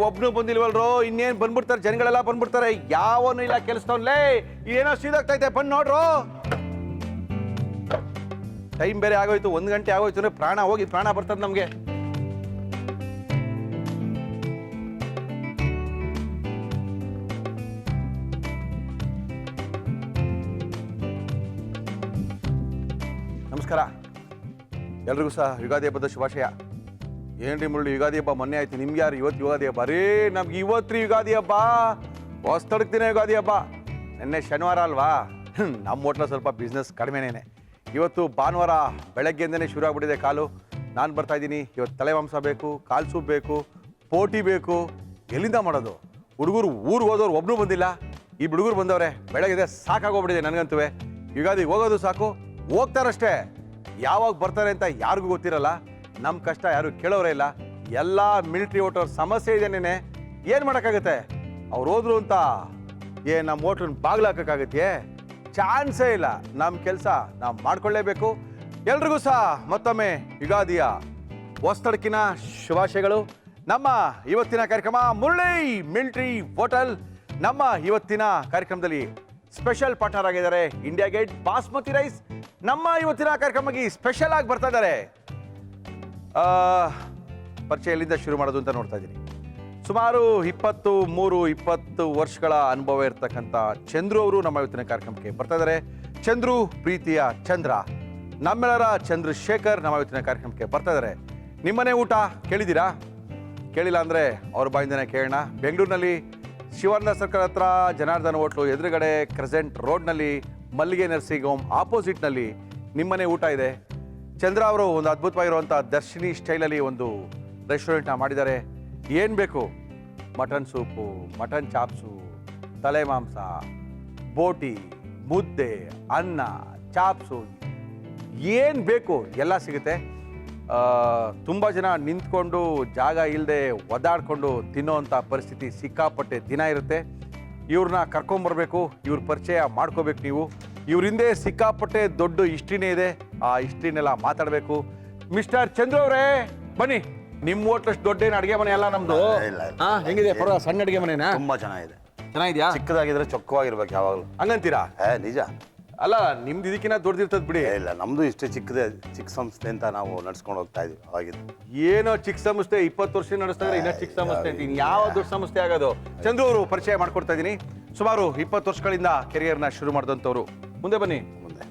ಒಬ್ನು ಬಂದಿಲ್ವಲ್ರೋ, ಇನ್ನೇನ್ ಬಂದ್ಬಿಡ್ತಾರೆ, ಜನಗಳೆಲ್ಲ ಬಂದ್ಬಿಡ್ತಾರೆ. ಯಾವನು ಇಲ್ಲ ಕೆಲಸದವ್ಲೇ, ಏನೋ ಸೀದಾಗ್ತೈತೆ, ಬಂದ್ ನೋಡ್ರು. ಟೈಮ್ ಬೇರೆ ಆಗೋಯ್ತು, 1 ಗಂಟೆ ಆಗೋಯ್ತು ಅಂದ್ರೆ ಪ್ರಾಣ ಹೋಗಿ ಪ್ರಾಣ ಬರ್ತದೆ ನಮ್ಗೆ. ನಮಸ್ಕಾರ ಎಲ್ರಿಗೂ ಸಹ ಯುಗಾದಿ ಹಬ್ಬದ ಶುಭಾಶಯ. ಏನ್ರಿ ಮುರಳಿ, ಯುಗಾದಿ ಹಬ್ಬ ಮೊನ್ನೆ ಆಯ್ತು, ನಿಮ್ಗೆ ಯಾರು ಇವತ್ತು ಯುಗಾದಿ ಹಬ್ಬ? ಅರೇ ನಮ್ಗೆ ಇವತ್ತು ಯುಗಾದಿ ಹಬ್ಬ, ಹೊಸ್ತಡಕ್ ದಿನ ಯುಗಾದಿ ಹಬ್ಬ. ನಿನ್ನೆ ಶನಿವಾರ ಅಲ್ವಾ, ನಮ್ಮ ಹೋಟ್ಲ ಸ್ವಲ್ಪ ಬಿಸ್ನೆಸ್ ಕಡಿಮೆನೇನೆ. ಇವತ್ತು ಭಾನುವಾರ ಬೆಳಗ್ಗೆಯಿಂದನೇ ಶುರು ಆಗ್ಬಿಟ್ಟಿದೆ ಕಾಲು. ನಾನು ಬರ್ತಾ ಇದ್ದೀನಿ, ಇವತ್ತು ತಲೆ ಮಾಂಸ ಬೇಕು, ಕಾಲು ಸೂಪ್ ಬೇಕು, ಪೋಟಿ ಬೇಕು. ಎಲ್ಲಿಂದ ಮಾಡೋದು? ಹುಡುಗರು ಊರಿಗೆ ಹೋದವ್ರು ಒಬ್ಬನು ಬಂದಿಲ್ಲ, ಈ ಹುಡುಗರು ಬಂದವ್ರೆ. ಬೆಳಗ್ಗೆ ಸಾಕಾಗೋಗ್ಬಿಟ್ಟಿದೆ ನನಗಂತೂ. ಯುಗಾದಿ ಹೋಗೋದು ಸಾಕು, ಹೋಗ್ತಾರಷ್ಟೇ. ಯಾವಾಗ ಬರ್ತಾರೆ ಅಂತ ಯಾರಿಗೂ ಗೊತ್ತಿರಲ್ಲ. ನಮ್ಮ ಕಷ್ಟ ಯಾರು ಕೇಳೋರೇ ಇಲ್ಲ. ಎಲ್ಲ ಮಿಲಿಟ್ರಿ ಓಟೋರ್ ಸಮಸ್ಯೆ ಇದೆನೇನೆ. ಏನು ಮಾಡೋಕ್ಕಾಗತ್ತೆ? ಅವ್ರು ಹೋದ್ರು ಅಂತ ನಮ್ಮ ಹೋಟ್ಲನ್ನ ಬಾಗಿಲು ಹಾಕೋಕ್ಕಾಗತ್ತೆ? ಚಾನ್ಸೇ ಇಲ್ಲ. ನಮ್ಮ ಕೆಲಸ ನಾವು ಮಾಡ್ಕೊಳ್ಳೇಬೇಕು. ಎಲ್ರಿಗೂ ಸಹ ಮತ್ತೊಮ್ಮೆ ಯುಗಾದಿಯ ಹೊಸ್ತಡಕಿನ ಶುಭಾಶಯಗಳು. ನಮ್ಮ ಇವತ್ತಿನ ಕಾರ್ಯಕ್ರಮ ಮುರಳಿ ಮಿಲಿಟ್ರಿ ಹೋಟೆಲ್. ನಮ್ಮ ಇವತ್ತಿನ ಕಾರ್ಯಕ್ರಮದಲ್ಲಿ ಸ್ಪೆಷಲ್ ಪಾರ್ಟ್ನರ್ ಆಗಿದ್ದಾರೆ ಇಂಡಿಯಾ ಗೇಟ್ ಬಾಸ್ಮತಿ ರೈಸ್. ನಮ್ಮ ಇವತ್ತಿನ ಕಾರ್ಯಕ್ರಮಕ್ಕೆ ಸ್ಪೆಷಲ್ ಆಗಿ ಬರ್ತಾ ಇದ್ದಾರೆ. ಪರಿಚಯ ಎಲ್ಲಿಂದ ಶುರು ಮಾಡೋದು ಅಂತ ನೋಡ್ತಾ ಇದ್ದೀನಿ. ಸುಮಾರು 23-20 ವರ್ಷಗಳ ಅನುಭವ ಇರ್ತಕ್ಕಂಥ ಚಂದ್ರು ಅವರು ನಮ್ಮ ಇವತ್ತಿನ ಕಾರ್ಯಕ್ರಮಕ್ಕೆ ಬರ್ತಾ ಇದ್ದಾರೆ. ಚಂದ್ರು ಪ್ರೀತಿಯ ಚಂದ್ರ, ನಮ್ಮೆಲ್ಲರ ಚಂದ್ರಶೇಖರ್ ನಮ್ಮ ಇವತ್ತಿನ ಕಾರ್ಯಕ್ರಮಕ್ಕೆ ಬರ್ತಾ ಇದ್ದಾರೆ. ನಿಮ್ಮನೆ ಊಟ ಕೇಳಿದ್ದೀರಾ? ಕೇಳಿಲ್ಲ ಅಂದರೆ ಅವ್ರ ಬಾಯಿಂದನೇ ಕೇಳೋಣ. ಬೆಂಗಳೂರಿನಲ್ಲಿ ಶಿವಾನಂದ ಸರ್ಕಲ್ ಹತ್ರ ಜನಾರ್ದನ್ ಹೋಟ್ಲು ಎದುರುಗಡೆ ಕ್ರೆಸೆಂಟ್ ರೋಡ್ನಲ್ಲಿ ಮಲ್ಲಿಗೆ ನರ್ಸಿಂಗ್ ಹೋಮ್ ಆಪೋಸಿಟ್ನಲ್ಲಿ ನಿಮ್ಮನೆ ಊಟ ಇದೆ. ಚಂದ್ರ ಅವರು ಒಂದು ಅದ್ಭುತವಾಗಿರುವಂಥ ದರ್ಶಿನಿ ಸ್ಟೈಲಲ್ಲಿ ಒಂದು ರೆಸ್ಟೋರೆಂಟ್ನ ಮಾಡಿದ್ದಾರೆ. ಏನು ಬೇಕು, ಮಟನ್ ಸೂಪು, ಮಟನ್ ಚಾಪ್ಸು, ತಲೆ ಮಾಂಸ, ಬೋಟಿ, ಮುದ್ದೆ, ಅನ್ನ, ಚಾಪ್ಸು, ಏನು ಬೇಕು ಎಲ್ಲ ಸಿಗುತ್ತೆ. ತುಂಬ ಜನ ನಿಂತ್ಕೊಂಡು ಜಾಗ ಇಲ್ಲದೆ ಒದಾಡಿಕೊಂಡು ತಿನ್ನೋವಂಥ ಪರಿಸ್ಥಿತಿ ಸಿಕ್ಕಾಪಟ್ಟೆ ದಿನ ಇರುತ್ತೆ. ಇವ್ರನ್ನ ಕರ್ಕೊಂಬರ್ಬೇಕು, ಇವ್ರ ಪರಿಚಯ ಮಾಡ್ಕೋಬೇಕು ನೀವು. ಇವ್ರ ಹಿಂದೆ ಸಿಕ್ಕಾಪಟ್ಟೆ ದೊಡ್ಡ ಹಿಸ್ಟ್ರಿನೇ ಇದೆ. ಆ ಹಿಸ್ಟ್ರಿನೆಲ್ಲ ಮಾತಾಡಬೇಕು. ಮಿಸ್ಟರ್ ಚಂದ್ರು ಅವರೇ ಬನ್ನಿ. ನಿಮ್ಮ ಹೋಟ್ಲಷ್ಟು ದೊಡ್ಡ ಏನು ಅಡುಗೆ ಮನೆ ಅಲ್ಲ ನಮ್ದು. ಹೆಂಗಿದೆ? ಪರ ಸಣ್ಣ ಅಡುಗೆ ಮನೆನಾ? ತುಂಬಾ ಚೆನ್ನಾಗಿದೆ. ಚೆನ್ನಾಗಿದ್ಯಾ? ಚಿಕ್ಕದಾಗಿದ್ರೆ ಚೊಕ್ಕವಾಗಿರ್ಬೇಕು ಯಾವಾಗಲೂ. ಹಂಗಂತೀರಾ? ನಿಜ. ಅಲ್ಲ, ನಿಮ್ದು ಇದಕ್ಕಿಂತ ದೊಡ್ಡದಿರ್ತದ ಬಿಡಿ. ಇಲ್ಲ, ನಮ್ದು ಇಷ್ಟೇ ಚಿಕ್ಕ ಸಂಸ್ಥೆ ಅಂತ ನಾವು ನಡ್ಸ್ಕೊಂಡು ಹೋಗ್ತಾ ಇದೀವಿ. ಆಗಿದ್ದು ಏನೋ ಚಿಕ್ಕ ಸಂಸ್ಥೆ, 20 ವರ್ಷ ನಡೆಸ್ತಾ ಇದ್ರೆ ಇನ್ನೂ ಚಿಕ್ಕ ಸಂಸ್ಥೆ ಅಂತೀನಿ. ಯಾವ ದೊಡ್ಡ ಸಂಸ್ಥೆ ಆಗೋದು? ಚಂದ್ರು ಅವರು ಪರಿಚಯ ಮಾಡ್ಕೊಡ್ತಾ ಇದ್ದೀನಿ. ಸುಮಾರು 20 ವರ್ಷಗಳಿಂದ ಕೆರಿಯರ್ನ ಶುರು ಮಾಡಿದಂಥವ್ರು. ಮುಂದೆ ಬನ್ನಿ. ಮುಂದೆ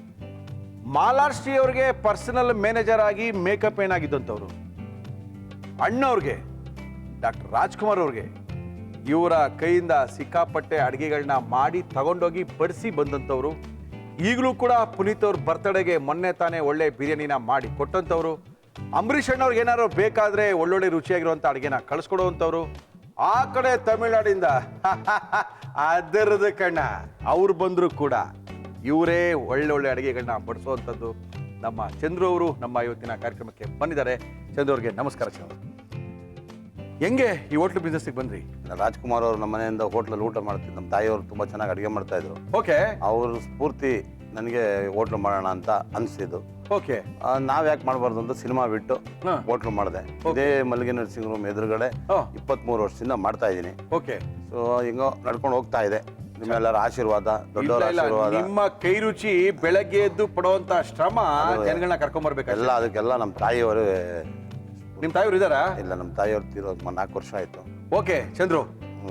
ಮಾಲಾಶ್ರೀ ಅವ್ರಿಗೆ ಪರ್ಸನಲ್ ಮ್ಯಾನೇಜರ್ ಆಗಿ ಮೇಕಪ್ ಏನಾಗಿದ್ದಂಥವ್ರು. ಅಣ್ಣವ್ರಿಗೆ ಡಾಕ್ಟರ್ ರಾಜ್ಕುಮಾರ್ ಅವ್ರಿಗೆ ಇವರ ಕೈಯಿಂದ ಸಿಕ್ಕಾಪಟ್ಟೆ ಅಡುಗೆಗಳನ್ನ ಮಾಡಿ ತಗೊಂಡೋಗಿ ಬಡಿಸಿ ಬಂದಂಥವ್ರು. ಈಗಲೂ ಕೂಡ ಪುನೀತ್ ಅವ್ರ ಬರ್ತಡೆಗೆ ಮೊನ್ನೆ ತಾನೇ ಒಳ್ಳೆ ಬಿರಿಯಾನಿನ ಮಾಡಿ ಕೊಟ್ಟಂಥವ್ರು. ಅಂಬರೀಷ್ ಅಣ್ಣವ್ರಿಗೆ ಏನಾದ್ರು ಬೇಕಾದ್ರೆ ಒಳ್ಳೊಳ್ಳೆ ರುಚಿಯಾಗಿರುವಂಥ ಅಡುಗೆನ ಕಳಿಸ್ಕೊಡುವಂಥವ್ರು. ಆ ಕಡೆ ತಮಿಳ್ನಾಡಿಂದ ಅದರದ ಕಣ್ಣ ಅವ್ರು ಬಂದರೂ ಕೂಡ ಇವರೇ ಒಳ್ಳೊಳ್ಳೆ ಅಡುಗೆಗಳನ್ನ ಬಡಿಸೋವಂಥದ್ದು. ನಮ್ಮ ಚಂದ್ರು ಅವರು ನಮ್ಮ ಇವತ್ತಿನ ಕಾರ್ಯಕ್ರಮಕ್ಕೆ ಬಂದಿದ್ದಾರೆ. ಚಂದ್ರು ಅವ್ರಿಗೆ ನಮಸ್ಕಾರ. ಚಂದ್ರು, ಹೆಂಗೆ ಈ ಹೋಟ್ಲು ಬಿಸ್ನೆಸ್ಗೆ ಬಂದ್ರಿ? ರಾಜ್ಕುಮಾರ್ ಅವರು ನಮ್ಮ ಮನೆಯಿಂದ ಹೋಟ್ಲಲ್ಲಿ ಊಟ ಮಾಡ್ತಿದ್ರು. ನಮ್ಮ ತಾಯಿಯವರು ತುಂಬಾ ಚೆನ್ನಾಗಿ ಅಡುಗೆ ಮಾಡ್ತಾ ಇದ್ರು. ಓಕೆ. ಅವ್ರ ಸ್ಫೂರ್ತಿ ನನಗೆ ಹೋಟ್ಲು ಮಾಡೋಣ ಅಂತ ಅನಿಸಿದ್ದು. ಓಕೆ. ನಾವ್ ಯಾಕೆ ಮಾಡಬಾರ್ದು ಅಂತ ಸಿನಿಮಾ ಬಿಟ್ಟು ಹೋಟ್ಲು ಮಾಡಿದೆ. ಇದೇ ಮಲ್ಲಿಗೆ ನರ್ಸಿಂಗ್ ರೂಮ್ ಎದುರುಗಡೆ 23 ವರ್ಷದಿಂದ ಮಾಡ್ತಾ ಇದ್ದೀನಿ. ಓಕೆ. ಸೊ ಹಿಂಗೋ ನಡ್ಕೊಂಡು ಹೋಗ್ತಾ ಇದೆ. ನಿಮ್ಮೆಲ್ಲರ ಆಶೀರ್ವಾದ, ದೊಡ್ಡವರ ಆಶೀರ್ವಾದ. ನಿಮ್ಮ ಕೈ ರುಚಿ ಬೆಳಗ್ಗೆ ಎದ್ದು ಪಡುವಂತ ಶ್ರಮ ಜನಗಳನ್ನ ಕರ್ಕೊಂಡ್ ಬರ್ಬೇಕು. ಎಲ್ಲ ಅದಕ್ಕೆಲ್ಲ ನಮ್ಮ ತಾಯಿಯವರು. ನಿಮ್ ತಾಯಿಯವರು ಇದಾರಾ? ಇಲ್ಲ, ನಮ್ಮ ತಾಯಿಯವ್ರು ತೀರೋದು 4 ವರ್ಷ ಆಯ್ತು. ಓಕೆ. ಚಂದ್ರು,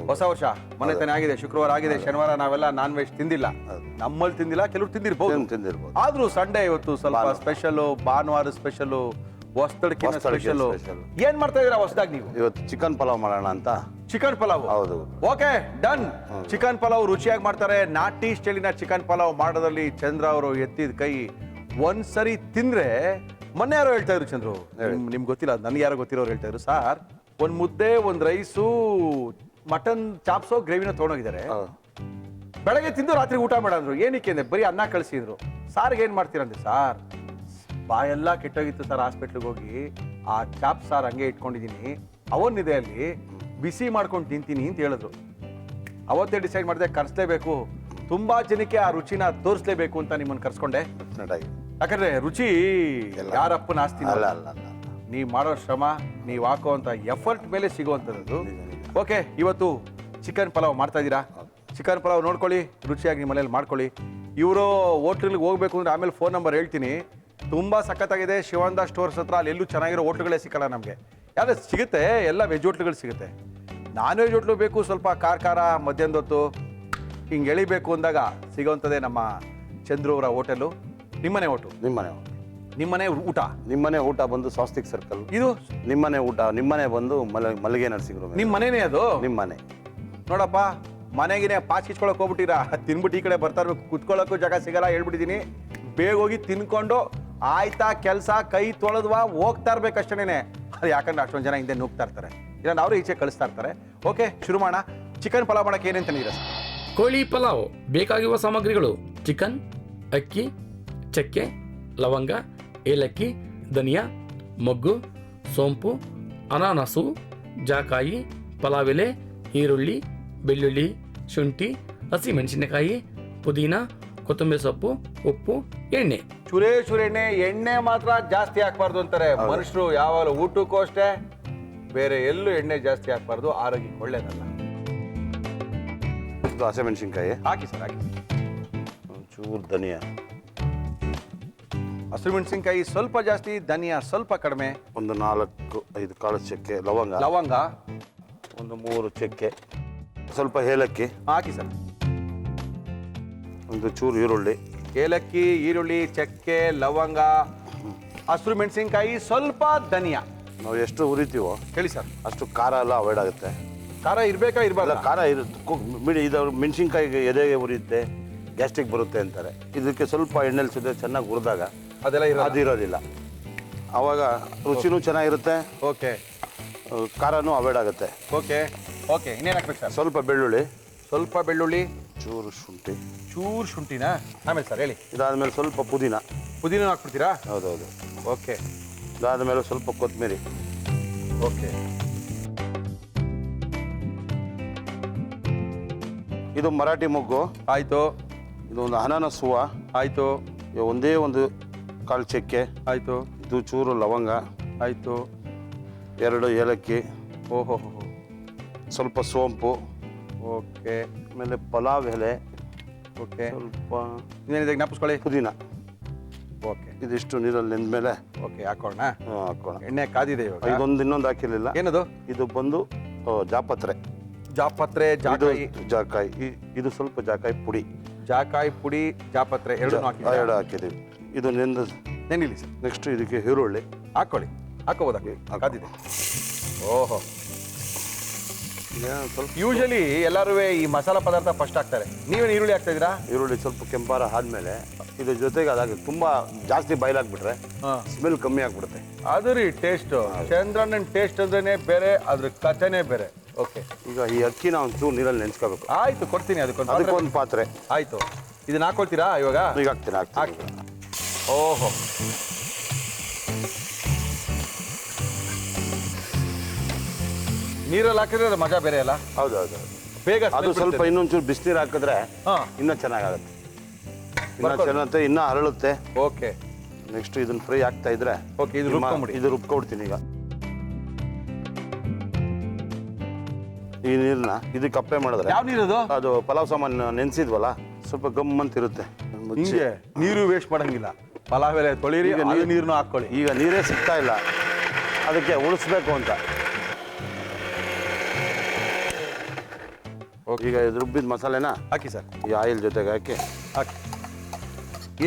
ಹೊಸ ವರ್ಷ ಮನೆ ತಾನೆ ಆಗಿದೆ, ಶುಕ್ರವಾರ ಆಗಿದೆ. ಶನಿವಾರ ನಾವೆಲ್ಲ ನಾನ್ ವೆಜ್ ತಿಂದಿಲ್ಲ. ನಮ್ಮಲ್ಲಿ ತಿಂದಿಲ್ಲ, ಕೆಲವರು ತಿಂದಿರ್ಬೋದು. ಆದ್ರೂ ಸಂಡೇ ಇವತ್ತು ಸ್ವಲ್ಪ ಸ್ಪೆಷಲ್, ಭಾನುವಾರ ಸ್ಪೆಷಲ್, ಹೊಸ್ತಡಕಿನ ಸ್ಪೆಷಲ್. ಏನ್ ಮಾಡ್ತಾ ಇದೀರಾ ಹೊಸದಾಗಿ ನೀವು? ಇವತ್ತು ಚಿಕನ್ ಪಲಾವ್ ಮಾಡೋಣ ಅಂತ. ಚಿಕನ್ ಪಲಾವ್? ಹೌದು. Okay, done. ಚಿಕನ್ ಪಲಾವ್ ರುಚಿಯಾಗಿ ಮಾಡ್ತಾರೆ. ನಾಟಿ ಸ್ಟೈಲಿನ ಚಿಕನ್ ಪಲಾವ್ ಮಾಡೋದ್ರಲ್ಲಿ ಚಂದ್ರ ಅವರು ಎತ್ತಿದ ಕೈ. ಒಂದ್ಸರಿ ತಿಂದ್ರೆ, ಮೊನ್ನೆ ಯಾರೋ ಹೇಳ್ತಾ ಇದ್ರು ಚಂದ್ರು, ನಿಮ್ಗೆ ಗೊತ್ತಿಲ್ಲ, ನನ್ಗೆ ಯಾರೋ ಗೊತ್ತಿರೋರು ಹೇಳ್ತಾ ಇದ್ರು, ಸರ್ ಒಂದ್ ಮುದ್ದೆ, ಒಂದ್ ರೈಸು, ಮಟನ್ ಚಾಪ್ಸೋ ಗ್ರೇವಿನ ತೊಗೊಂಡೋಗಿದ್ದಾರೆ. ಬೆಳಗ್ಗೆ ತಿಂದು ರಾತ್ರಿ ಊಟ ಮಾಡಂದ್ರು. ಏನಕ್ಕೆ ಅಂದ್ರೆ ಬರೀ ಅನ್ನ ಕಳಿಸಿದ್ರು. ಸಾರ್ಗೆ ಏನ್ ಮಾಡ್ತೀರಂದ್ರೆ, ಸಾರ್ ಬಾಯೆಲ್ಲ ಕೆಟ್ಟೋಗಿತ್ತು ಸರ್, ಹಾಸ್ಪಿಟ್ಲಿಗೆ ಹೋಗಿ ಆ ಚಾಪ್ ಸಾರ್ ಹಂಗೆ ಇಟ್ಕೊಂಡಿದ್ದೀನಿ, ಅವನ್ನಿದೆ ಅಲ್ಲಿ, ಬಿಸಿ ಮಾಡ್ಕೊಂಡು ತಿಂತೀನಿ ಅಂತ ಹೇಳಿದ್ರು. ಅವತ್ತೇ ಡಿಸೈಡ್ ಮಾಡಿದೆ ಕರ್ಸ್ಲೇಬೇಕು, ತುಂಬಾ ಜನಕ್ಕೆ ಆ ರುಚಿನ ತೋರಿಸ್ಲೇಬೇಕು ಅಂತ ನಿಮ್ಮನ್ನು ಕರ್ಸ್ಕೊಂಡೆ. ಯಾಕಂದ್ರೆ ರುಚಿ ಯಾರಪ್ಪನ ಆಸ್ತಿ. ನೀವು ಮಾಡೋ ಶ್ರಮ, ನೀವು ಹಾಕೋವಂಥ ಎಫರ್ಟ್ ಮೇಲೆ ಸಿಗುವಂಥದ್ದು. ಓಕೆ, ಇವತ್ತು ಚಿಕನ್ ಪಲಾವ್ ಮಾಡ್ತಾ ಇದ್ದೀರಾ. ಚಿಕನ್ ಪಲಾವ್ ನೋಡ್ಕೊಳ್ಳಿ, ರುಚಿಯಾಗಿ ನಿಮ್ಮ ಮನೇಲಿ ಮಾಡ್ಕೊಳ್ಳಿ. ಇವರು ಹೋಟ್ಲಿಗೆ ಹೋಗ್ಬೇಕು ಅಂದರೆ ಆಮೇಲೆ ಫೋನ್ ನಂಬರ್ ಹೇಳ್ತೀನಿ. ತುಂಬ ಸಖತ್ತಾಗಿದೆ. ಶಿವಾನಂದ ಸ್ಟೋರ್ಸ್ ಹತ್ರ ಅಲ್ಲಿ ಎಲ್ಲೂ ಚೆನ್ನಾಗಿರೋ ಹೋಟ್ಲುಗಳೇ ಸಿಕ್ಕಲ್ಲ ನಮಗೆ. ಯಾರು ಸಿಗುತ್ತೆ, ಎಲ್ಲ ವೆಜ್ ಹೋಟ್ಲುಗಳು ಸಿಗುತ್ತೆ. ನಾನ್ ವೆಜ್ ಹೋಟ್ಲು ಬೇಕು, ಸ್ವಲ್ಪ ಖಾರ ಮಧ್ಯಾಹ್ನದ ಹೊತ್ತು ಹಿಂಗೆ ಎಳಿಬೇಕು ಅಂದಾಗ ಸಿಗೋವಂಥದ್ದೇ ನಮ್ಮ ಚಂದ್ರು ಅವರ ಹೋಟೆಲು. ನಿಮ್ಮನೆ ಹೋಟೆಲ್, ನಿಮ್ಮನೆ ಊಟ. ನಿಮ್ಮನೆ ಊಟ ಬಂದು ಸ್ವಾಸ್ತಿಕ್ ಸರ್ಕಲ್. ಇದು ನಿಮ್ಮನೆ ಊಟ, ನಿಮ್ಮನೆ ಬಂದು ಮಲ್ಲಿಗೆ ನರಸಿಂಹರು. ನಿಮ್ಮ ಮನೆನೇ ಅದು? ನಿಮ್ಮನೆ ನೋಡಪ್ಪ, ಮನೆಗಿನೇ ಪಾಚ್ ಕಿಚ್ಕೊಳಕ್ ಹೋಗ್ಬಿಟ್ಟಿರಾ. ತಿನ್ಬಿಟ್ಟು ಈ ಕಡೆ ಬರ್ತಾ ಇರ್ಬೇಕು, ಕುತ್ಕೊಳ್ಳೋಕ್ಕೂ ಜಾಗ ಸಿಗಲ್ಲ. ಹೇಳ್ಬಿಟ್ಟಿದ್ದೀನಿ, ಬೇಗ ಹೋಗಿ ತಿನ್ಕೊಂಡು ಆಯ್ತಾ ಕೆಲಸ ಕೈ ತೊಳೆದ್ವಾ ಹೋಗ್ತಾ ಇರ್ಬೇಕಷ್ಟೇನೆ. ಅದು ಯಾಕಂದ್ರೆ ಅಷ್ಟೊಂದು ಜನ ಹಿಂದೆ ನುಗ್ತಾ ಇರ್ತಾರೆ, ಇಲ್ಲ ಅವರು ಈಚೆ ಕಳಿಸ್ತಾ ಇರ್ತಾರೆ. ಓಕೆ, ಶುರು ಮಾಡೋಣ. ಚಿಕನ್ ಪಲಾವ್ ಮಾಡೋಕೆ ಏನೇನು ನೀರ? ಕೋಳಿ ಪಲಾವ್ ಬೇಕಾಗಿರುವ ಸಾಮಗ್ರಿಗಳು: ಚಿಕನ್, ಅಕ್ಕಿ, ಚಕ್ಕೆ, ಲವಂಗ, ಏಲಕ್ಕಿ, ಧನಿಯಾ, ಮೊಗ್ಗು, ಸೋಂಪು, ಅನಾನಸು, ಜಾಕಾಯಿ, ಪಲಾವ್ ಎಲೆ, ಈರುಳ್ಳಿ, ಬೆಳ್ಳುಳ್ಳಿ, ಶುಂಠಿ, ಹಸಿಮೆಣಸಿನಕಾಯಿ, ಪುದೀನ, ಕೊತ್ತಂಬರಿ ಸೊಪ್ಪು, ಉಪ್ಪು, ಎಣ್ಣೆ. ಚೂರೇ ಎಣ್ಣೆ ಮಾತ್ರ ಜಾಸ್ತಿ ಹಾಕ್ಬಾರ್ದು ಅಂತಾರೆ ಮನುಷ್ಯರು. ಯಾವಾಗಲೂ ಊಟಕ್ಕೂ ಅಷ್ಟೇ, ಬೇರೆ ಎಲ್ಲೂ ಎಣ್ಣೆ ಜಾಸ್ತಿ ಹಾಕ್ಬಾರ್ದು, ಆರೋಗ್ಯಕ್ಕೆ ಒಳ್ಳೇದಲ್ಲ. ಇದು ಹಸಿಮೆಣಸಿನ್ಕಾಯಿ ಹಾಕಿ ಸರ್, ಹಾಕಿ. ಚೂರು ಧನಿಯಾ, ಹಸಿಮೆಣಸಿನ್ಕಾಯಿ ಸ್ವಲ್ಪ ಜಾಸ್ತಿ, ಧನಿಯಾ ಸ್ವಲ್ಪ ಕಡಿಮೆ. ಒಂದು 4-5 ಕಾಳು ಚಕ್ಕೆ, ಲವಂಗ ಒಂದು 3 ಚಕ್ಕೆ, ಸ್ವಲ್ಪ ಏಲಕ್ಕಿ ಹಾಕಿ ಸರ್. ಒಂದು ಚೂರು ಈರುಳ್ಳಿ, ಏಲಕ್ಕಿ, ಈರುಳ್ಳಿ, ಚಕ್ಕೆ, ಲವಂಗ, ಹಸಿರು ಮೆಣಸಿನ್ಕಾಯಿ, ಸ್ವಲ್ಪ ಧನಿಯಾ. ನಾವು ಎಷ್ಟು ಹುರಿತೀವೋ ಹೇಳಿ ಸರ್. ಅಷ್ಟು ಖಾರ ಎಲ್ಲ ಅವಾಯ್ಡ್ ಆಗುತ್ತೆ. ಖಾರ ಇರಬೇಕಾ ಇರಬಾರ್ದ? ಖಾರ ಇರುತ್ತೆ. ಇದು ಮೆಣಸಿನ್ಕಾಯಿಗೆ ಎದೆಗೆ ಉರಿಯುತ್ತೆ, ಗ್ಯಾಸ್ಟ್ರಿಕ್ ಬರುತ್ತೆ ಅಂತಾರೆ. ಇದಕ್ಕೆ ಸ್ವಲ್ಪ ಎಣ್ಣೆಲಿ ಸುದ್ದಿ ಚೆನ್ನಾಗಿ ಹುರಿದಾಗ ಅದೆಲ್ಲ ಅದಿರೋದಿಲ್ಲ. ಆವಾಗ ರುಚಿನೂ ಚೆನ್ನಾಗಿರುತ್ತೆ, ಓಕೆ, ಖಾರನೂ ಅವಾಯ್ಡ್ ಆಗುತ್ತೆ. Okay okay. ಇನ್ನೇನು ಹಾಕ್ಬೇಕು ಸರ್? ಸ್ವಲ್ಪ ಬೆಳ್ಳುಳ್ಳಿ, ಚೂರು ಶುಂಠಿನಾ? ಆಮೇಲೆ ಸರ್ ಹೇಳಿ. ಇದಾದ್ಮೇಲೆ ಸ್ವಲ್ಪ ಪುದೀನ ಹಾಕ್ಬಿಡ್ತೀರಾ? ಹೌದೌದು. ಓಕೆ. ಇದಾದ್ಮೇಲೆ ಸ್ವಲ್ಪ ಕೊತ್ತಂಬರಿ. ಓಕೆ. ಇದು ಮರಾಠಿ ಮೊಗ್ಗು ಆಯ್ತು. ಇದು ಒಂದು ಅನಾನಸ್ ಹೂವು ಆಯ್ತು. ಒಂದೇ ಒಂದು ಕಾಳು ಚಕ್ಕೆ ಆಯ್ತು. ಇದು ಚೂರು ಲವಂಗ ಆಯ್ತು. 2 ಏಲಕ್ಕಿ, ಓಹೋ, ಸ್ವಲ್ಪ ಸೋಂಪು, ಓಕೆ. ಆಮೇಲೆ ಪಲಾವ್ ಎಲೆ, ಓಕೆ. ಸ್ವಲ್ಪ ಇನ್ನೇನಿದೆ ಜ್ಞಾಪಿಸ್ಕೊಳ್ಳಿ? ಪುದೀನ. ಓಕೆ. ಇದಿಷ್ಟು ನೀರಲ್ಲಿ ನೆಂದ್ಮೇಲೆ ಓಕೆ ಹಾಕೋಣ. ಹಾಕೋಣ. ಇನ್ನೊಂದು ಎಣ್ಣೆ ಕಾದಿದೆ ಇವಾಗ. ಇನ್ನೊಂದು ಹಾಕಿರ್ಲಿಲ್ಲ. ಏನದು? ಇದು ಬಂದು ಜಾಪತ್ರೆ, ಜಾಕಾಯಿ. ಇದು ಸ್ವಲ್ಪ ಜಾಕಾಯಿ ಪುಡಿ, ಜಾಪತ್ರೆ ಎರಡು ಹಾಕಿದ್ದೀವಿ. ಇದು ನೆನಿಲಿ ಸರ್. ನೆಕ್ಸ್ಟ್ ಇದಕ್ಕೆ ಈರುಳ್ಳಿ ಹಾಕೋಬೋದಾ? ಕಾದಿದೆ. ಓಹೋ. ಸ್ವಲ್ಪ ಯೂಶಲಿ ಎಲ್ಲರೂ ಈ ಮಸಾಲ ಪದಾರ್ಥ ಫಸ್ಟ್ ಹಾಕ್ತಾರೆ. ನೀವೇನು ಈರುಳ್ಳಿ ಹಾಕ್ತಾ ಇದ್ದೀರಾ? ಈರುಳ್ಳಿ ಸ್ವಲ್ಪ ಕೆಂಪಾರ ಆದ್ಮೇಲೆ ಇದ್ರ ಜೊತೆಗೆ ಅದಾಗ ತುಂಬಾ ಜಾಸ್ತಿ ಬಾಯ್ಲಾಗ್ಬಿಟ್ರೆ ಸ್ಮೆಲ್ ಕಮ್ಮಿ ಆಗ್ಬಿಡುತ್ತೆ. ಅದು ರೀ ಟೇಸ್ಟ್. ಚಂದ್ರಣ್ಣನ ಟೇಸ್ಟ್ ಅಂದ್ರೇನೆ ಬೇರೆ, ಅದ್ರ ಕಥೆನೇ ಬೇರೆ. ಓಕೆ. ಈಗ ಈ ಅಕ್ಕಿನ ಒಂಚೂರು ನೀರಲ್ಲಿ ನೆನೆಸ್ಕೋಬೇಕು. ಆಯ್ತು, ಕೊಡ್ತೀನಿ. ಅದಕ್ಕೊಂದು ಪಾತ್ರೆ. ಆಯ್ತು. ಇದನ್ನ ಹಾಕೊಳ್ತೀರಾ ಇವಾಗ? ಈಗ ಹಾಕ್ತೀನಿ. ಓಹೋ. ನೀರಲ್ಲಿ ಹಾಕಿದ್ರೆ ಅದು ಮಜಾ ಬೇರೆ ಅಲ್ಲ? ಹೌದೌದು. ಬೇಗ ಅದು ಸ್ವಲ್ಪ ಇನ್ನೊಂಚೂರು ಬಿಸಿನೀರು ಹಾಕಿದ್ರೆ ಇನ್ನೂ ಚೆನ್ನಾಗಾಗುತ್ತೆ, ಇನ್ನೂ ಅರಳುತ್ತೆ. ಓಕೆ. ನೆಕ್ಸ್ಟ್ ಇದನ್ನ ಫ್ರೈ ಆಗ್ತಾ ಇದ್ರೆ ಓಕೆ, ಇದು ರುಬ್ಕೊಬಿಡ್ತೀನಿ. ಈಗ ಈ ನೀರನ್ನ ಇದಕ್ಕೆ ಅಪ್ಲೈ ಮಾಡಿದ್ರೆ ಯಾವ ನೀರದು? ಅದು ಪಲಾವ್ ಸಾಮಾನು ನೆನೆಸಿದ್ವಲ್ಲ, ಸ್ವಲ್ಪ ಗಮ್ಮಂತ ಇರುತ್ತೆ. ಹಿಂಗೆ ನೀರು ವೇಸ್ಟ್ ಮಾಡಂಗಿಲ್ಲ. ಪಲಾವ್ ಎಲೆ ತೊಳಿರಿ, ನೀರನ್ನು ಹಾಕೊಳ್ಳಿ. ಈಗ ನೀರೇ ಸಿಗ್ತಾ ಇಲ್ಲ, ಅದಕ್ಕೆ ಉಳಿಸ್ಬೇಕು ಅಂತ. ಈಗ ಇದು ರುಬ್ಬಿದ ಮಸಾಲೆನ ಹಾಕಿ ಸರ್. ಈ ಆಯಿಲ್ ಜೊತೆಗೆ ಹಾಕಿ.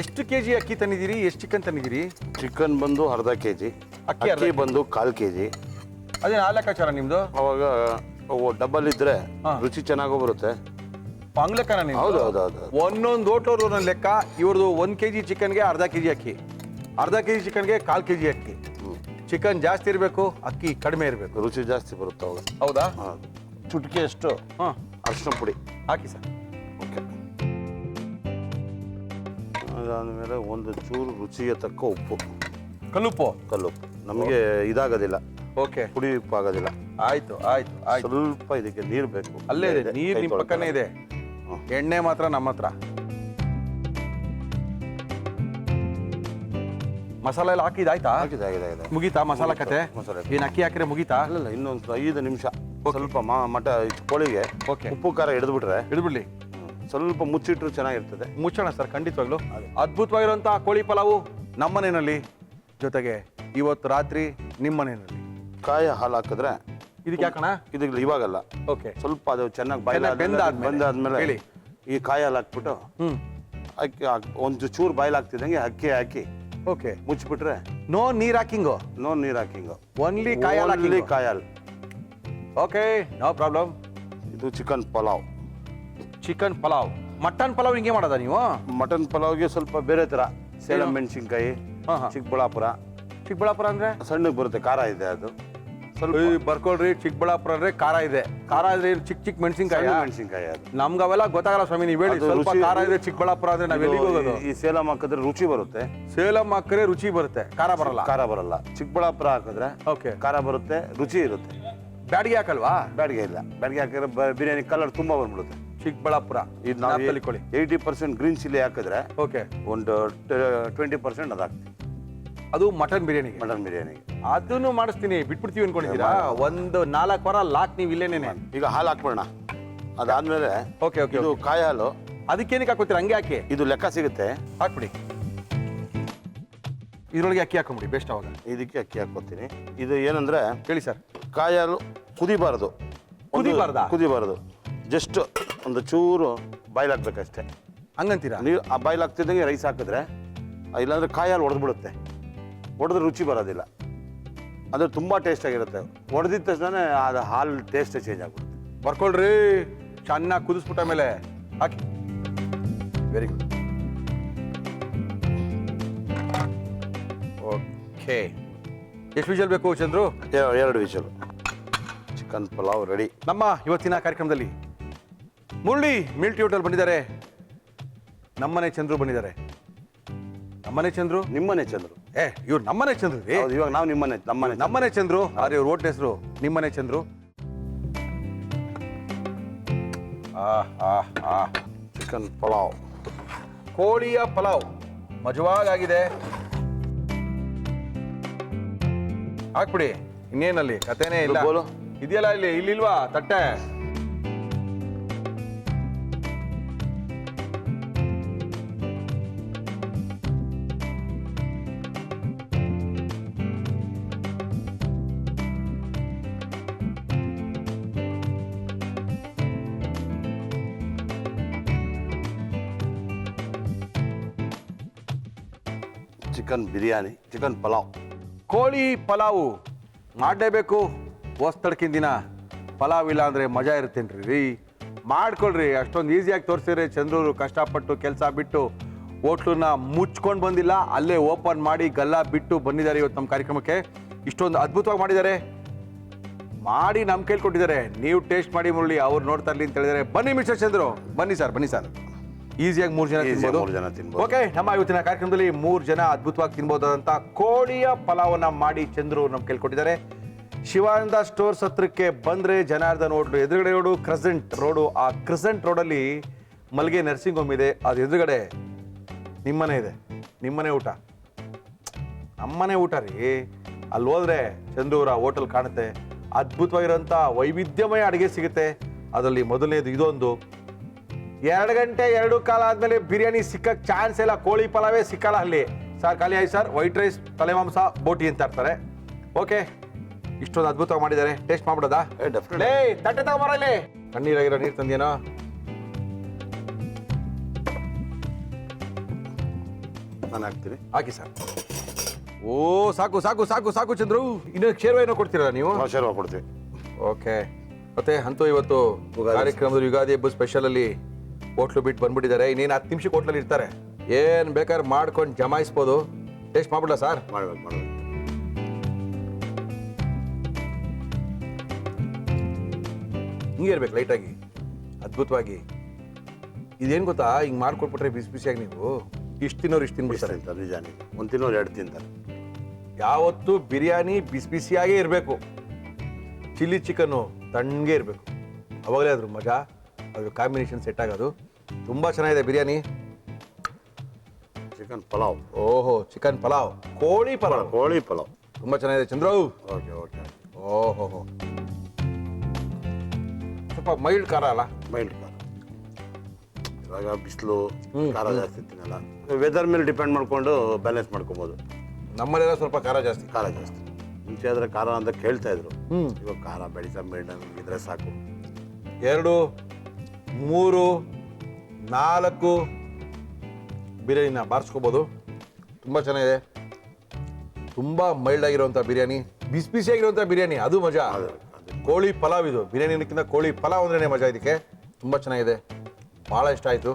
ಎಷ್ಟು ಕೆಜಿ ಅಕ್ಕಿ ತಂದಿದ್ದೀರಿ? ಎಷ್ಟು ಚಿಕನ್ ತಂದಿದ್ದೀರಿ? ಚಿಕನ್ ಬಂದು ಅರ್ಧ ಕೆಜಿ, ಅಕ್ಕಿ ಬಂದು 1/4 ಕೆಜಿ. ಅದೇ ಆ ಲೆಕ್ಕಾಚಾರ ನಿಮ್ದು? ಅವಾಗ ಡಬಲ್ ಇದ್ರೆ ರುಚಿ ಚೆನ್ನಾಗೂ ಬರುತ್ತೆ. ಲೆಕ್ಕನ ನೀವು? ಹೌದು. ಒಂದೊಂದು ಹೋಟ್ಲವ್ರ ಲೆಕ್ಕ. ಇವ್ರದ್ದು 1 ಕೆಜಿ ಚಿಕನ್ಗೆ ಅರ್ಧ ಕೆಜಿ ಅಕ್ಕಿ, ಅರ್ಧ ಕೆಜಿ ಚಿಕನ್ಗೆ 1/4 ಕೆಜಿ ಅಕ್ಕಿ. ಚಿಕನ್ ಜಾಸ್ತಿ ಇರಬೇಕು, ಅಕ್ಕಿ ಕಡಿಮೆ ಇರಬೇಕು, ರುಚಿ ಜಾಸ್ತಿ ಬರುತ್ತೆ. ಅವಾಗ ಹೌದಾ? ಚುಟ್ಕಿಯಷ್ಟು ಅರಿಶಿನ ಪುಡಿ ಹಾಕಿ ಸರ್. ಓಕೆ. ಅದಾದಮೇಲೆ ಒಂದು ಚೂರು ರುಚಿಗೆ ತಕ್ಕ ಉಪ್ಪು, ಕಲ್ಲುಪ್ಪು. ನಮಗೆ ಇದಾಗೋದಿಲ್ಲ, ಓಕೆ, ಪುಡಿ ಉಪ್ಪು ಆಗೋದಿಲ್ಲ. ಆಯ್ತು. ಸ್ವಲ್ಪ ಇದಕ್ಕೆ ನೀರು ಬೇಕು. ಅಲ್ಲೇ ಇದೆ ನೀರು, ನಿಮ್ಮ ಪಕ್ಕನೇ ಇದೆ. ಎಣ್ಣೆ ಮಾತ್ರ ನಮ್ಮ ಹತ್ರ. ಮಸಾಲೆ ಎಲ್ಲ ಹಾಕಿದಾಯ್ತಾ? ಆಗಿದೆ. ಮುಗೀತಾ ಮಸಾಲ ಕತೆ? ಮಸಾಲೆ. ಏನು ಅಕ್ಕಿ ಹಾಕಿದ್ರೆ ಮುಗೀತಾ? ಅಲ್ಲ ಇನ್ನೊಂದು 5 ನಿಮಿಷ ಸ್ವಲ್ಪ ಮಟ ಕೋಳಿಗೆ ಓಕೆ, ಉಪ್ಪು ಖಾರ ಹಿಡಿದ್ಬಿಟ್ರೆ ಹಿಡಿದ್ಬಿಡ್ಲಿ. ಸ್ವಲ್ಪ ಮುಚ್ಚಿಟ್ರು ಚೆನ್ನಾಗಿರ್ತದೆ. ಮುಚ್ಚೋಣ ಸರ್, ಖಂಡಿತವಾಗ್ಲು. ಅದ್ಭುತವಾಗಿರುವಂಥ ಕೋಳಿ ಪಲಾವು ನಮ್ಮನೆಯಲ್ಲಿ, ಜೊತೆಗೆ ಇವತ್ತು ರಾತ್ರಿ ನಿಮ್ಮನೆಯಲ್ಲಿ. ಕಾಯಿ ಹಾಲು ಹಾಕಿದ್ರೆ ಇದಕ್ಕೆ ಯಾಕಣ? ಇದಕ್ಕೆ ಇವಾಗಲ್ಲ, ಓಕೆ, ಸ್ವಲ್ಪ ಅದು ಚೆನ್ನಾಗಿ ಬೆಂದಾದ್ಮೇಲೆ ಬೆಂದಾದ್ಮೇಲೆ ಹೇಳಿ. ಈ ಕಾಯಿ ಹಾಲು ಹಾಕ್ಬಿಟ್ಟು ಅಕ್ಕಿ ಒಂದು ಚೂರು ಬಾಯ್ಲ್ ಹಾಕ್ತಿದ್ದಂಗೆ ಅಕ್ಕಿ ಹಾಕಿ ಓಕೆ, ಮುಚ್ಚಿಬಿಟ್ರೆ ನೋ ನೀರ್ ಹಾಕಿಂಗು, ನೋ ನೀರು ಹಾಕಿಂಗು, ಓನ್ಲಿ ಕಾಯಿ ಹಾಲು ಓನ್ಲಿ ಹಾಕಿಂಗು. ಕಾಯಿ ಹಾಲು. Okay, no problem. ಇದು chicken pulao. Chicken pulao. Mutton pulao ಹಿಂಗೆ ಮಾಡೋದ ನೀವು? ಮಟನ್ ಪಲಾವ್ಗೆ ಸ್ವಲ್ಪ ಬೇರೆ ಥರ. ಸೇಲಂ ಏನು? ಮೆಣಸಿನ್ಕಾಯಿ, ಹಾಂ ಹಾಂ. ಚಿಕ್ಕಬಳ್ಳಾಪುರ ಚಿಕ್ಕಬಳ್ಳಾಪುರ ಅಂದ್ರೆ ಸಣ್ಣಗೆ ಬರುತ್ತೆ, ಖಾರ ಇದೆ ಅದು ಸ್ವಲ್ಪ. ಬರ್ಕೊಳ್ರಿ, ಚಿಕ್ಕಬಳ್ಳಾಪುರ ಅಂದ್ರೆ ಖಾರ ಇದೆ. ಖಾರ ಇದ್ರೆ ಚಿಕ್ಕ ಮೆಣಸಿನ್ಕಾಯಿ. ಮೆಣಸಿನ್ಕಾಯಿ ಅದು ನಮ್ಗೆ ಅವೆಲ್ಲ ಗೊತ್ತಾಗಲ್ಲ ಸ್ವಾಮಿ, ನೀವು ಹೇಳಿ. ಅದು ಸ್ವಲ್ಪ ರುಚಿ- ಖಾರ ಇದ್ರೆ ಚಿಕ್ಕಬಳ್ಳಾಪುರ ಅಂದ್ರೆ ನಾವ್ ಎಲ್ಲಿಗೆ ಹೋಗೋದು? ಈ ಸೇಲಂ ಹಾಕಿದ್ರೆ ರುಚಿ ಬರುತ್ತೆ, ಸೇಲಂ ಹಾಕಿದ್ರೆ ರುಚಿ ಬರುತ್ತೆ, ಖಾರ ಬರಲ್ಲ. ಖಾರ ಬರಲ್ಲ. ಚಿಕ್ಕಬಳ್ಳಾಪುರ ಹಾಕಿದ್ರೆ ಓಕೆ, ಖಾರ ಬರುತ್ತೆ, ರುಚಿ ಇರುತ್ತೆ. ಬ್ಯಾಡಿಗೆ ಹಾಕಲ್ವಾ? ಬ್ಯಾಡಿಗೆ ಇಲ್ಲ, ಬ್ಯಾಡಿಗೆ ಹಾಕಿದ್ರೆ ಬಿರಿಯಾನಿ ಕಲರ್ ತುಂಬಾ ಬಂದ್ಬಿಡುತ್ತೆ. ಚಿಕ್ಕಬಳ್ಳಾಪುರ ಇದು ನಾವು ಕಲಿಕೊಳ್ಳಿ. 80% ಗ್ರೀನ್ ಚಿಲ್ಲಿ ಹಾಕಿದ್ರೆ ಓಕೆ, ಒಂದು 20% ಅದು ಹಾಕ್ತೀವಿ ಅದು ಮಟನ್ ಬಿರಿಯಾನಿಗೆ. ಮಟನ್ ಬಿರಿಯಾನಿಗೆ. ಅದನ್ನು ಮಾಡಿಸ್ತೀನಿ, ಬಿಟ್ಬಿಡ್ತೀವಿ ಅನ್ಕೊಂಡಿದ್ದೀರಾ? ಒಂದು 4 ವಾರ ಲಾಕ್ ನೀವು ಇಲ್ಲೇನೇನೆ. ಈಗ ಹಾಲು ಹಾಕ್ಬಿಡೋಣ. ಅದಾದ್ಮೇಲೆ ಓಕೆ ಓಕೆ, ಇದು ಕಾಯಿ ಹಾಲು. ಅದಕ್ಕೇನಕ್ಕೆ ಹಾಕೋತೀರಾ? ಹಂಗೆ ಹಾಕಿ, ಇದು ಲೆಕ್ಕ ಸಿಗುತ್ತೆ, ಹಾಕ್ಬಿಡಿ. ಇದ್ರೊಳಗೆ ಅಕ್ಕಿ ಹಾಕೊಂಬಿಡಿ, ಬೆಸ್ಟ್ ಅವಾಗ. ಇದಕ್ಕೆ ಅಕ್ಕಿ ಹಾಕೋತೀನಿ. ಇದು ಏನಂದ್ರೆ ಹೇಳಿ ಸರ್. ಕಾಯಿ ಹಾಲು ಕುದಿಬಾರದು. ಕುದಿಬಾರ್ದಾ? ಕುದಿಬಾರದು, ಜಸ್ಟ್ ಒಂದು ಚೂರು ಬಾಯ್ಲ್ ಹಾಕ್ಬೇಕಷ್ಟೇ. ಹಂಗಂತೀರಾ? ನೀರು ಆ ಬಾಯ್ಲ್ ಹಾಕ್ತಿದ್ದಂಗೆ ರೈಸ್ ಹಾಕಿದ್ರೆ, ಇಲ್ಲಾಂದ್ರೆ ಕಾಯಿ ಹಾಲು ಒಡೆದ್ಬಿಡುತ್ತೆ. ಒಡೆದ್ರೆ ರುಚಿ ಬರೋದಿಲ್ಲ. ಅದು ತುಂಬ ಟೇಸ್ಟ್ ಆಗಿರುತ್ತೆ. ಒಡೆದಿದ ತಕ್ಷಣ ಅದು ಹಾಲು ಟೇಸ್ಟೇ ಚೇಂಜ್ ಆಗ್ಬಿಡುತ್ತೆ. ಬರ್ಕೊಳ್ರಿ, ಚೆನ್ನಾಗಿ ಕುದಿಸ್ಬಿಟ್ಟ ಮೇಲೆ ಹಾಕಿ. Very good. ಓಕೆ, ಎಷ್ಟು ವಿಷಲ್ ಬೇಕು Chandru? 2 whistle. Chicken pulao ready. ನಮ್ಮ ಇವತ್ತಿನ ಕಾರ್ಯಕ್ರಮದಲ್ಲಿ ಮುರಳಿ ಮಿಲ್ಟಿ ಹೋಟೆಲ್ ಬಂದಿದ್ದಾರೆ, ನಮ್ಮನೆ ಚಂದ್ರು ಬಂದಿದ್ದಾರೆ. ನಮ್ಮನೆ ಚಂದ್ರು, ನಿಮ್ಮನೆ ಚಂದ್ರು. ಇವ್ರು ನಮ್ಮನೆ ಚಂದ್ರು ರೀ. ಹೌದು, ಇವಾಗ ನಾವು ನಮ್ಮನೆ ಚಂದ್ರು. ಆದ್ರೆ ಇವ್ರ ಹೋಟ್ಲ್ ಹೆಸರು ನಿಮ್ಮನೆ ಚಂದ್ರು. ಚಿಕನ್ ಪಲಾವ್, ಕೋಳಿಯ ಪಲಾವ್ ಮಜವಾಗಿದೆ. ಹಾಕ್ಬಿಡಿ, ಇನ್ನೇನಲ್ಲಿ ಕತೆನೇ ಇಲ್ಲ. ಬೋಲು ಇದೆಯಲ್ಲ ಇಲ್ಲಿಲ್ವಾ ತಟ್ಟೆ? Chicken biryani, chicken pulao. ಕೋಳಿ ಪಲಾವು ಮಾಡಲೇಬೇಕು. ಹೊಸ್ತಡ್ಕಿನ ದಿನ ಪಲಾವ್ ಇಲ್ಲ ಅಂದರೆ ಮಜಾ ಇರುತ್ತೇನ್ರಿ ರೀ. ಮಾಡ್ಕೊಳ್ರಿ, ಅಷ್ಟೊಂದು ಈಸಿಯಾಗಿ ತೋರಿಸಿದ್ರೆ. ಚಂದ್ರೂರು ಕಷ್ಟಪಟ್ಟು ಕೆಲಸ ಬಿಟ್ಟು ಹೋಟ್ಲನ್ನ ಮುಚ್ಕೊಂಡು ಬಂದಿಲ್ಲ, ಅಲ್ಲೇ ಓಪನ್ ಮಾಡಿ ಗಲ್ಲ ಬಿಟ್ಟು ಬಂದಿದ್ದಾರೆ ಇವತ್ತು ನಮ್ಮ ಕಾರ್ಯಕ್ರಮಕ್ಕೆ. ಇಷ್ಟೊಂದು ಅದ್ಭುತವಾಗಿ ಮಾಡಿದ್ದಾರೆ, ಮಾಡಿ ನಮ್ಮ ಕೈಲಿ ಕೊಟ್ಟಿದ್ದಾರೆ. ನೀವು ಟೇಸ್ಟ್ ಮಾಡಿ ಮುರಳಿ, ಅವ್ರು ನೋಡ್ತಾ ಇರಲಿ ಅಂತ ಹೇಳಿದರೆ. ಬನ್ನಿ ಮಿಸ್ಟರ್ ಚಂದ್ರು, ಬನ್ನಿ ಸರ್, ಬನ್ನಿ ಸರ್. ಈಸಿಯಾಗಿ 3 ಜನ ತಿನ್ಬೋದು. ಓಕೆ, ನಮ್ಮ ಇವತ್ತಿನ ಕಾರ್ಯಕ್ರಮದಲ್ಲಿ 3 ಜನ ಅದ್ಭುತವಾಗಿ ತಿನ್ಬೋದಾದಂಥ ಕೋಳಿಯ ಪಲಾವನ್ನ ಮಾಡಿ ಚಂದ್ರು ನಮ್ಮ ಕೈಲಿ ಕೊಟ್ಟಿದ್ದಾರೆ. ಶಿವಾನಂದ ಸ್ಟೋರ್ಸ್ ಹತ್ರಕ್ಕೆ ಬಂದರೆ ಜನಾರ್ದನ್ ಹೋಟ್ಲು ಎದುರುಗಡೆ ರೋಡು, ಕ್ರೆಸೆಂಟ್ ರೋಡು. ಆ ಕ್ರೆಸೆಂಟ್ ರೋಡಲ್ಲಿ ಮಲ್ಗೆ ನರ್ಸಿಂಗ್ ಹೋಮ್ ಇದೆ, ಅದು ಎದುರುಗಡೆ ನಿಮ್ಮನೆ ಇದೆ. ನಿಮ್ಮನೆ ಊಟ, ನಮ್ಮನೆ ಊಟ ರೀ. ಅಲ್ಲಿ ಹೋದ್ರೆ ಚಂದ್ರೂರ ಹೋಟೆಲ್ ಕಾಣುತ್ತೆ. ಅದ್ಭುತವಾಗಿರೋಂಥ ವೈವಿಧ್ಯಮಯ ಅಡುಗೆ ಸಿಗುತ್ತೆ. ಅದರಲ್ಲಿ ಮೊದಲನೇದು ಇದೊಂದು. 2 ಗಂಟೆ 2 ಕಾಲ ಆದಮೇಲೆ ಬಿರಿಯಾನಿ ಸಿಕ್ಕಕ್ಕೆ ಚಾನ್ಸ್ ಇಲ್ಲ. ಕೋಳಿ ಪಲಾವೇ ಸಿಕ್ಕಲ್ಲ ಅಲ್ಲಿ. ಸರ್ ಖಾಲಿ ಆಯ್ತು ಸರ್, ವೈಟ್ ರೈಸ್, ತಲೆ ಮಾಂಸ, ಬೋಟಿ ಅಂತ ಇರ್ತಾರೆ. ಓಕೆ, ಇಷ್ಟೊಂದು ಅದ್ಭುತವಾಗಿ ಮಾಡಿದ್ದಾರೆ. ಟೇಸ್ಟ್ ಮಾಡ್ಬಿಡೋದಾ? ಲೇ ತಟ್ಟೆ ತಗೊಂಬರಲ್ಲಿ. ತಣ್ಣೀರಾಗಿರೋ ನೀರು ತಂದೇನೋ? ನಾನು ಹಾಕ್ತೀನಿ, ಹಾಕಿ ಸರ್. ಓ ಸಾಕು ಸಾಕು ಸಾಕು ಸಾಕು ಚಂದ್ರು. ಇನ್ನು ಶೇರ್ವ ಏನೋ ಕೊಡ್ತೀರಾ ನೀವು? ನಾವು ಶೇರ್ವ ಕೊಡ್ತೀವಿ. ಓಕೆ, ಮತ್ತೆ ಅಂತೂ ಇವತ್ತು ಕಾರ್ಯಕ್ರಮದಲ್ಲಿ ಯುಗಾದಿ ಹಬ್ಬ ಸ್ಪೆಷಲಲ್ಲಿ ಹೋಟ್ಲು ಬಿಟ್ಟು ಬಂದ್ಬಿಟ್ಟಿದ್ದಾರೆ. ಇನ್ನೇನು 10 ನಿಮಿಷಕ್ಕೆ ಹೋಟ್ಲಲ್ಲಿ ಇರ್ತಾರೆ. ಏನು ಬೇಕಾದ್ರೆ ಮಾಡ್ಕೊಂಡು ಜಮಾಯಿಸ್ಬೋದು. Taste ಮಾಡ್ಬಿಡ sir? ಮಾಡ್ಬೇಕು. ಹಿಂಗೆ ಇರ್ಬೇಕು, ಲೈಟಾಗಿ, ಅದ್ಭುತವಾಗಿ. ಇದೇನು ಗೊತ್ತಾ, ಹಿಂಗೆ ಮಾಡ್ಕೊಟ್ಬಿಟ್ರೆ ಬಿಸಿ ಬಿಸಿಯಾಗಿ ನೀವು ಇಷ್ಟು ತಿನ್ನೋರು ಇಷ್ಟು ತಿನ್ಬಿಡ್ತಾರೆ. ನಿಜಾನಿ, 1 ತಿನ್ನೋರು 2 ತಿಂತಾರೆ. ಯಾವತ್ತು ಬಿರಿಯಾನಿ ಬಿಸಿ ಬಿಸಿಯಾಗೇ ಇರಬೇಕು. ಚಿಲ್ಲಿ ಚಿಕನ್ನು ತಣ್ಣಗೆ ಇರಬೇಕು, ಅವಾಗಲೇ ಅದ್ರ ಮಜಾ, ಅದ್ರ ಕಾಂಬಿನೇಷನ್ ಸೆಟ್ ಆಗೋದು. ತುಂಬ ಚೆನ್ನಾಗಿದೆ ಬಿರಿಯಾನಿ. ಚಿಕನ್ ಪಲಾವ್. ಓಹೋ, ಚಿಕನ್ ಪಲಾವ್, ಕೋಳಿ ಪಲಾವ್. ಕೋಳಿ ಪಲಾವ್ ತುಂಬ ಚೆನ್ನಾಗಿದೆ ಚಂದ್ರು. Okay okay. ಓಹೋ, ಸ್ವಲ್ಪ ಮೈಲ್ಡ್ ಖಾರ ಅಲ್ಲ? ಮೈಲ್ಡ್ ಖಾರ. ಇವಾಗ ಬಿಸಿಲು, ಖಾರ ಜಾಸ್ತಿ ತಿನ್ನಲ್ಲ. ವೆದರ್ ಮೇಲೆ ಡಿಪೆಂಡ್ ಮಾಡಿಕೊಂಡು ಬ್ಯಾಲೆನ್ಸ್ ಮಾಡ್ಕೊಬೋದು. ನಮ್ಮಲ್ಲೆಲ್ಲ ಸ್ವಲ್ಪ ಖಾರ ಜಾಸ್ತಿ. ಖಾರ ಜಾಸ್ತಿ. ಮುಂಚೆ ಆದರೆ ಖಾರ ಅಂತ ಕೇಳ್ತಾ ಇದ್ರು. ಇವಾಗ ಖಾರ ಬೆಳಿಸ ಮೇಡಮ್ ಇದ್ರೆ ಸಾಕು. 2, 3, 4 ಬಿರಿಯಾನಿನ ಬಾರಿಸ್ಕೋಬೋದು. ತುಂಬ ಚೆನ್ನಾಗಿದೆ. ತುಂಬ ಮೈಲ್ಡ್ ಆಗಿರುವಂಥ ಬಿರಿಯಾನಿ, ಬಿಸಿ ಬಿಸಿಯಾಗಿರುವಂಥ ಬಿರಿಯಾನಿ, ಅದು ಮಜಾ. ಕೋಳಿ ಪಲಾವ್ ಇದು. ಬಿರಿಯಾನಿಕ್ಕಿಂತ ಕೋಳಿ ಪಲಾವ್ ಅಂದ್ರೇ ಮಜಾ. ಇದಕ್ಕೆ ತುಂಬ ಚೆನ್ನಾಗಿದೆ, ಭಾಳ ಇಷ್ಟ ಆಯಿತು.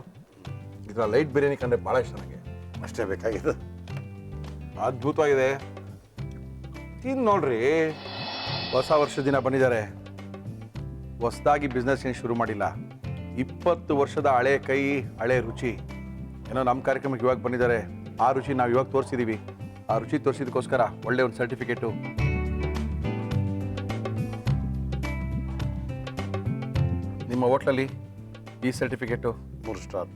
ಇದರ ಲೈಟ್ ಬಿರಿಯಾನಿ ಕಂಡ್ರೆ ಭಾಳ ಇಷ್ಟ ನನಗೆ. ಅಷ್ಟೇ ಬೇಕಾಗಿದ್ದು. ಅದ್ಭುತವಾಗಿದೆ. ತಿಂದು ನೋಡ್ರಿ. ಹೊಸ ವರ್ಷದ ದಿನ ಬಂದಿದ್ದಾರೆ. ಹೊಸದಾಗಿ ಬಿಸ್ನೆಸ್ ಏನು ಶುರು ಮಾಡಿಲ್ಲ. 20 ವರ್ಷದ ಹಳೆ ಕೈ, ಹಳೆ ರುಚಿ. ಏನೋ ನಮ್ಮ ಕಾರ್ಯಕ್ರಮಕ್ಕೆ ಇವಾಗ ಬಂದಿದ್ದಾರೆ. ಆ ರುಚಿ ನಾವು ಇವಾಗ ತೋರಿಸಿದ್ದೀವಿ. ಆ ರುಚಿ ತೋರಿಸಿದಕ್ಕೋಸ್ಕರ ಒಳ್ಳೆ ಒಂದು ಸರ್ಟಿಫಿಕೇಟು. ನಿಮ್ಮ ಹೋಟ್ಲಲ್ಲಿ ಈ ಸರ್ಟಿಫಿಕೇಟು 3 ಸ್ಟಾರ್,